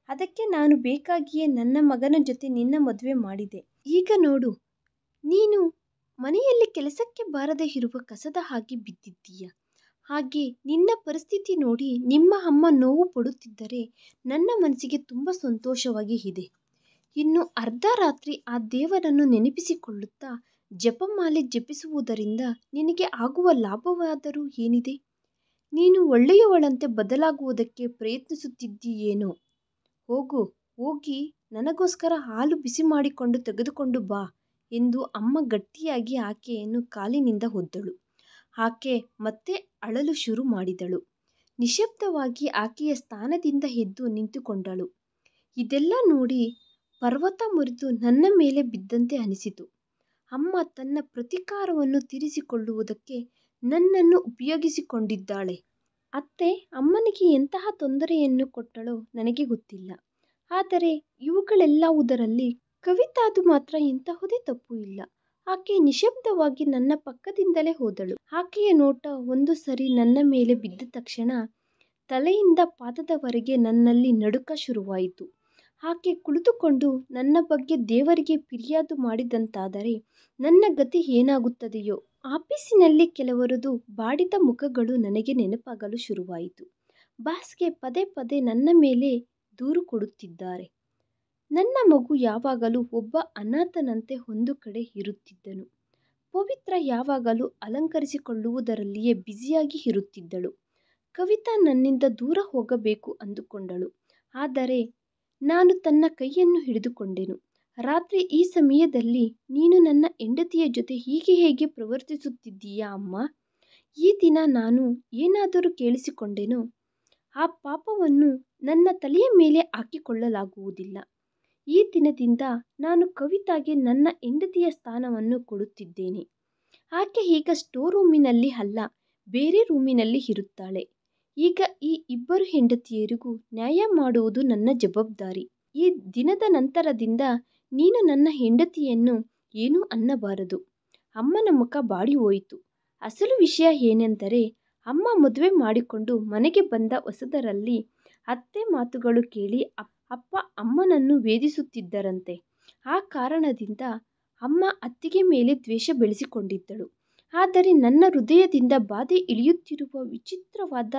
ಅದಕ್ಕೆ ನಾನು ಬೇಕಾಗಿಯೇ ನನ್ನ ಮಗನ ಜೊತೆ ನಿನ್ನ ಮದುವೆ ಮಾಡಿದೆ. ಈಗ ನೋಡು, ನೀನು ಮನೆಯಲ್ಲಿ ಕೆಲಸಕ್ಕೆ ಬಾರದೇ ಇರುವ ಕಸದ ಹಾಗೆ ಬಿದ್ದಿದ್ದೀಯ. ಹಾಗೆ ನಿನ್ನ ಪರಿಸ್ಥಿತಿ ನೋಡಿ ನಿಮ್ಮ ಅಮ್ಮ ನೋವು ಪಡುತ್ತಿದ್ದರೆ ನನ್ನ ಮನಸ್ಸಿಗೆ ತುಂಬ ಸಂತೋಷವಾಗಿ ಇದೆ. ಇನ್ನು ಅರ್ಧ ರಾತ್ರಿ ಆ ದೇವರನ್ನು ನೆನಪಿಸಿಕೊಳ್ಳುತ್ತಾ ಜಪಮಾಲೆ ಜಪಿಸುವುದರಿಂದ ನಿನಗೆ ಆಗುವ ಲಾಭವಾದರೂ ಏನಿದೆ? ನೀನು ಒಳ್ಳೆಯವಳಂತೆ ಬದಲಾಗುವುದಕ್ಕೆ ಪ್ರಯತ್ನಿಸುತ್ತಿದ್ದೀಯೇನೋ. ಹೋಗಿ ನನಗೋಸ್ಕರ ಹಾಲು ಬಿಸಿ ಮಾಡಿಕೊಂಡು ತೆಗೆದುಕೊಂಡು ಬಾ ಎಂದು ಅಮ್ಮ ಗಟ್ಟಿಯಾಗಿ ಆಕೆಯನ್ನು ಕಾಲಿನಿಂದ ಒದ್ದಳು. ಆಕೆ ಮತ್ತೆ ಅಳಲು ಶುರು ಮಾಡಿದಳು. ನಿಶ್ಶಬ್ದವಾಗಿ ಆಕೆಯ ಸ್ಥಾನದಿಂದ ಎದ್ದು ನಿಂತುಕೊಂಡಳು. ಇದೆಲ್ಲ ನೋಡಿ ಪರ್ವತ ಮುರಿದು ನನ್ನ ಮೇಲೆ ಬಿದ್ದಂತೆ ಅನಿಸಿತು. ಅಮ್ಮ ತನ್ನ ಪ್ರತೀಕಾರವನ್ನು ತೀರಿಸಿಕೊಳ್ಳುವುದಕ್ಕೆ ನನ್ನನ್ನು ಉಪಯೋಗಿಸಿಕೊಂಡಿದ್ದಾಳೆ. ಅತ್ತೆ ಅಮ್ಮನಿಗೆ ಎಂತಹ ತೊಂದರೆಯನ್ನು ಕೊಟ್ಟಳೋ ನನಗೆ ಗೊತ್ತಿಲ್ಲ. ಆದರೆ ಇವುಗಳೆಲ್ಲವುದರಲ್ಲಿ ಕವಿತಾದು ಮಾತ್ರ ಎಂತಹುದೇ ತಪ್ಪು ಇಲ್ಲ. ಆಕೆ ನಿಶ್ಶಬ್ದವಾಗಿ ನನ್ನ ಪಕ್ಕದಿಂದಲೇ ಹೋದಳು. ಆಕೆಯ ನೋಟ ಒಂದು ಸರಿ ನನ್ನ ಮೇಲೆ ಬಿದ್ದ ತಕ್ಷಣ ತಲೆಯಿಂದ ಪಾದದವರೆಗೆ ನನ್ನಲ್ಲಿ ನಡುಕ ಶುರುವಾಯಿತು. ಆಕೆ ಕುಳಿತುಕೊಂಡು ನನ್ನ ಬಗ್ಗೆ ದೇವರಿಗೆ ಫಿರ್ಯಾದು ಮಾಡಿದಂತಾದರೆ ನನ್ನ ಗತಿ ಏನಾಗುತ್ತದೆಯೋ. ಆಫೀಸಿನಲ್ಲಿ ಕೆಲವರದು ಬಾಡಿದ ಮುಖಗಳು ನನಗೆ ನೆನಪಾಗಲು ಶುರುವಾಯಿತು. ಬಾಸ್ಗೆ ಪದೇ ಪದೇ ನನ್ನ ಮೇಲೆ ದೂರು ಕೊಡುತ್ತಿದ್ದಾರೆ. ನನ್ನ ಮಗು ಯಾವಾಗಲೂ ಒಬ್ಬ ಅನಾಥನಂತೆ ಒಂದು ಕಡೆ ಇರುತ್ತಿದ್ದನು. ಪವಿತ್ರ ಯಾವಾಗಲೂ ಅಲಂಕರಿಸಿಕೊಳ್ಳುವುದರಲ್ಲಿಯೇ ಬ್ಯುಸಿಯಾಗಿ ಇರುತ್ತಿದ್ದಳು. ಕವಿತಾ ನನ್ನಿಂದ ದೂರ ಹೋಗಬೇಕು ಅಂದುಕೊಂಡಳು. ಆದರೆ ನಾನು ತನ್ನ ಕೈಯನ್ನು ಹಿಡಿದುಕೊಂಡೆನು. ರಾತ್ರಿ ಈ ಸಮಯದಲ್ಲಿ ನೀನು ನನ್ನ ಹೆಂಡತಿಯ ಜೊತೆ ಹೀಗೆ ಹೇಗೆ ಪ್ರವರ್ತಿಸುತ್ತಿದ್ದೀಯಾ ಅಮ್ಮ? ಈ ದಿನ ನಾನು ಏನಾದರೂ ಕೇಳಿಸಿಕೊಂಡೆನೋ ಆ ಪಾಪವನ್ನು ನನ್ನ ತಲೆಯ ಮೇಲೆ ಹಾಕಿಕೊಳ್ಳಲಾಗುವುದಿಲ್ಲ. ಈ ದಿನದಿಂದ ನಾನು ಕವಿತಾಗೆ ನನ್ನ ಹೆಂಡತಿಯ ಸ್ಥಾನವನ್ನು ಕೊಡುತ್ತಿದ್ದೇನೆ. ಆಕೆ ಈಗ ಸ್ಟೋರ್ ರೂಮಿನಲ್ಲಿ ಅಲ್ಲ, ಬೇರೆ ರೂಮಿನಲ್ಲಿ ಇರುತ್ತಾಳೆ. ಈಗ ಈ ಇಬ್ಬರು ಹೆಂಡತಿಯರಿಗೂ ನ್ಯಾಯ ಮಾಡುವುದು ನನ್ನ ಜವಾಬ್ದಾರಿ. ಈ ದಿನದ ನಂತರದಿಂದ ನೀನು ನನ್ನ ಹೆಂಡತಿಯನ್ನು ಏನೂ ಅನ್ನಬಾರದು. ಅಮ್ಮನ ಮುಖ ಬಾಡಿ ಹೋಯಿತು. ಅಸಲು ವಿಷಯ ಏನೆಂದರೆ, ಅಮ್ಮ ಮದುವೆ ಮಾಡಿಕೊಂಡು ಮನೆಗೆ ಬಂದ ಹೊಸದರಲ್ಲಿ ಅತ್ತೆ ಮಾತುಗಳು ಕೇಳಿ ಅಪ್ಪ ಅಮ್ಮನನ್ನು ವೇಧಿಸುತ್ತಿದ್ದರಂತೆ. ಆ ಕಾರಣದಿಂದ ಅಮ್ಮ ಅತ್ತಿಗೆ ಮೇಲೆ ದ್ವೇಷ ಬೆಳೆಸಿಕೊಂಡಿದ್ದಳು. ಆದರೆ ನನ್ನ ಹೃದಯದಿಂದ ಬಾಧೆ ಇಳಿಯುತ್ತಿರುವ ವಿಚಿತ್ರವಾದ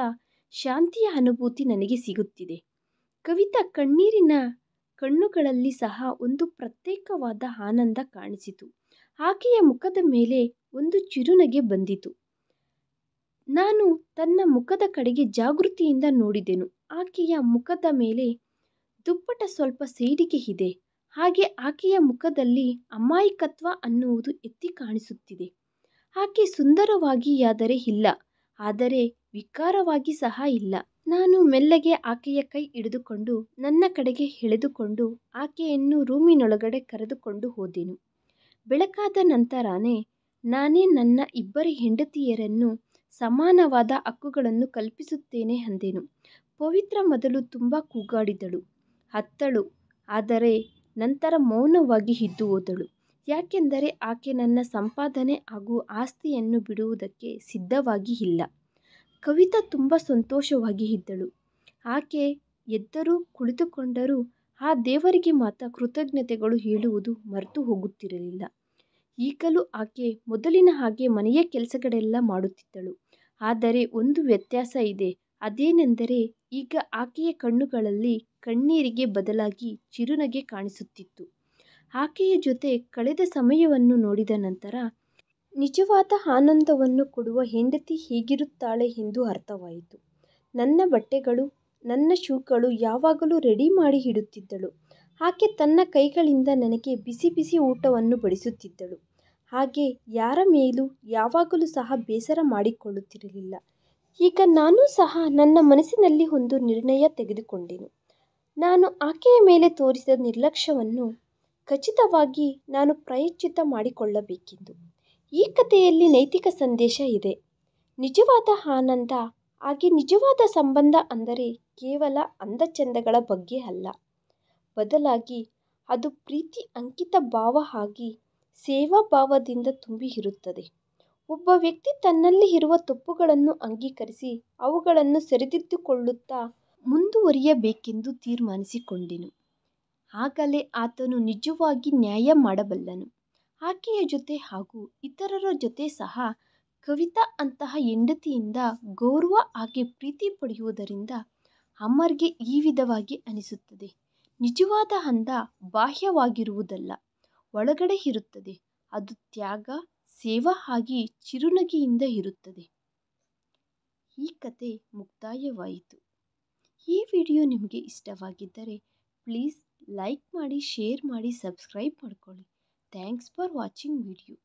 ಶಾಂತಿಯ ಅನುಭೂತಿ ನನಗೆ ಸಿಗುತ್ತಿದೆ. ಕವಿತಾ ಕಣ್ಣೀರಿನ ಕಣ್ಣುಗಳಲ್ಲಿ ಸಹ ಒಂದು ಪ್ರತ್ಯೇಕವಾದ ಆನಂದ ಕಾಣಿಸಿತು. ಆಕೆಯ ಮುಖದ ಮೇಲೆ ಒಂದು ಚಿರುನಗೆ ಬಂದಿತು. ನಾನು ತನ್ನ ಮುಖದ ಕಡೆಗೆ ಜಾಗೃತಿಯಿಂದ ನೋಡಿದೆನು. ಆಕೆಯ ಮುಖದ ಮೇಲೆ ದುಪ್ಪಟ ಸ್ವಲ್ಪ ಸೈಡಿಗೆ ಇದೆ. ಹಾಗೆ ಆಕೆಯ ಮುಖದಲ್ಲಿ ಅಮಾಯಕತ್ವ ಅನ್ನುವುದು ಎತ್ತಿ ಕಾಣಿಸುತ್ತಿದೆ. ಆಕೆ ಸುಂದರವಾಗಿಯಾದರೆ ಇಲ್ಲ, ಆದರೆ ವಿಕಾರವಾಗಿ ಸಹ ಇಲ್ಲ. ನಾನು ಮೆಲ್ಲಗೆ ಆಕೆಯ ಕೈ ಹಿಡಿದುಕೊಂಡು ನನ್ನ ಕಡೆಗೆ ಎಳೆದುಕೊಂಡು ಆಕೆಯನ್ನು ರೂಮಿನೊಳಗಡೆ ಕರೆದುಕೊಂಡು ಹೋದೆನು. ಬೆಳಕಾದ ನಂತರನೇ ನಾನೇ ನನ್ನ ಇಬ್ಬರು ಹೆಂಡತಿಯರನ್ನು ಸಮಾನವಾದ ಹಕ್ಕುಗಳನ್ನು ಕಲ್ಪಿಸುತ್ತೇನೆ ಅಂದೆನು. ಪವಿತ್ರ ಮೊದಲು ತುಂಬ ಕೂಗಾಡಿದಳು, ಅತ್ತಳು. ಆದರೆ ನಂತರ ಮೌನವಾಗಿ ಇದ್ದು ಹೋದಳು. ಯಾಕೆಂದರೆ ಆಕೆ ನನ್ನ ಸಂಪಾದನೆ ಹಾಗೂ ಆಸ್ತಿಯನ್ನು ಬಿಡುವುದಕ್ಕೆ ಸಿದ್ಧವಾಗಿ ಇಲ್ಲ. ಕವಿತಾ ತುಂಬ ಸಂತೋಷವಾಗಿ ಇದ್ದಳು. ಆಕೆ ಎದ್ದರೂ ಕುಳಿತುಕೊಂಡರೂ ಆ ದೇವರಿಗೆ ಮಾತ್ರ ಕೃತಜ್ಞತೆಗಳು ಹೇಳುವುದು ಮರೆತು ಹೋಗುತ್ತಿರಲಿಲ್ಲ. ಈಗಲೂ ಆಕೆ ಮೊದಲಿನ ಹಾಗೆ ಮನೆಯ ಕೆಲಸಗಳೆಲ್ಲ ಮಾಡುತ್ತಿದ್ದಳು. ಆದರೆ ಒಂದು ವ್ಯತ್ಯಾಸ ಇದೆ. ಅದೇನೆಂದರೆ ಈಗ ಆಕೆಯ ಕಣ್ಣುಗಳಲ್ಲಿ ಕಣ್ಣೀರಿಗೆ ಬದಲಾಗಿ ಚಿರುನಗೆ ಕಾಣಿಸುತ್ತಿತ್ತು. ಆಕೆಯ ಜೊತೆ ಕಳೆದ ಸಮಯವನ್ನು ನೋಡಿದ ನಂತರ ನಿಜವಾದ ಆನಂದವನ್ನು ಕೊಡುವ ಹೆಂಡತಿ ಹೇಗಿರುತ್ತಾಳೆ ಎಂದು ಅರ್ಥವಾಯಿತು. ನನ್ನ ಬಟ್ಟೆಗಳು, ನನ್ನ ಶೂಗಳು ಯಾವಾಗಲೂ ರೆಡಿ ಮಾಡಿ ಇಡುತ್ತಿದ್ದಳು. ಆಕೆ ತನ್ನ ಕೈಗಳಿಂದ ನನಗೆ ಬಿಸಿ ಬಿಸಿ ಊಟವನ್ನು ಬಡಿಸುತ್ತಿದ್ದಳು. ಹಾಗೆ ಯಾರ ಮೇಲೂ ಯಾವಾಗಲೂ ಸಹ ಬೇಸರ ಮಾಡಿಕೊಳ್ಳುತ್ತಿರಲಿಲ್ಲ. ಈಗ ನಾನೂ ಸಹ ನನ್ನ ಮನಸ್ಸಿನಲ್ಲಿ ಒಂದು ನಿರ್ಣಯ ತೆಗೆದುಕೊಂಡೆನು. ನಾನು ಆಕೆಯ ಮೇಲೆ ತೋರಿಸಿದ ನಿರ್ಲಕ್ಷ್ಯವನ್ನು ಖಚಿತವಾಗಿ ನಾನು ಪ್ರಾಯಶ್ಚಿತ್ತ ಮಾಡಿಕೊಳ್ಳಬೇಕೆಂದು. ಈ ಕಥೆಯಲ್ಲಿ ನೈತಿಕ ಸಂದೇಶ ಇದೆ. ನಿಜವಾದ ಆನಂದ ಹಾಗೆ ನಿಜವಾದ ಸಂಬಂಧ ಅಂದರೆ ಕೇವಲ ಅಂದಚೆಂದಗಳ ಬಗ್ಗೆ ಅಲ್ಲ. ಬದಲಾಗಿ ಅದು ಪ್ರೀತಿ, ಅಂಕಿತ ಭಾವ ಆಗಿ ಸೇವಾ ಭಾವದಿಂದ ತುಂಬಿ ಇರುತ್ತದೆ. ಒಬ್ಬ ವ್ಯಕ್ತಿ ತನ್ನಲ್ಲಿ ಇರುವ ತಪ್ಪುಗಳನ್ನು ಅಂಗೀಕರಿಸಿ ಅವುಗಳನ್ನು ಸರಿದಿದ್ದುಕೊಳ್ಳುತ್ತಾ ಮುಂದುವರಿಯಬೇಕೆಂದು ತೀರ್ಮಾನಿಸಿಕೊಂಡೆನು. ಆಗಲೇ ಆತನು ನಿಜವಾಗಿ ನ್ಯಾಯ ಮಾಡಬಲ್ಲನು. ಆಕೆಯ ಜೊತೆ ಹಾಗೂ ಇತರರ ಜೊತೆ ಸಹ ಕವಿತಾ ಅಂತಹ ಹೆಂಡತಿಯಿಂದ ಗೌರವ ಹಾಗೆ ಪ್ರೀತಿ ಪಡೆಯುವುದರಿಂದ ಅಮರ್ಗೆ ಈ ವಿಧವಾಗಿ ಅನಿಸುತ್ತದೆ. ನಿಜವಾದ ಅಂದ ಬಾಹ್ಯವಾಗಿರುವುದಲ್ಲ, ಒಳಗಡೆ ಇರುತ್ತದೆ. ಅದು ತ್ಯಾಗ, ಸೇವಾ ಆಗಿ ಚಿರುನಗೆಯಿಂದ ಇರುತ್ತದೆ. ಈ ಕತೆ ಮುಕ್ತಾಯವಾಯಿತು. ಈ ವಿಡಿಯೋ ನಿಮಗೆ ಇಷ್ಟವಾಗಿದ್ದರೆ ಪ್ಲೀಸ್ ಲೈಕ್ ಮಾಡಿ, ಶೇರ್ ಮಾಡಿ, ಸಬ್ಸ್ಕ್ರೈಬ್ ಮಾಡ್ಕೊಳ್ಳಿ. Thanks for watching video.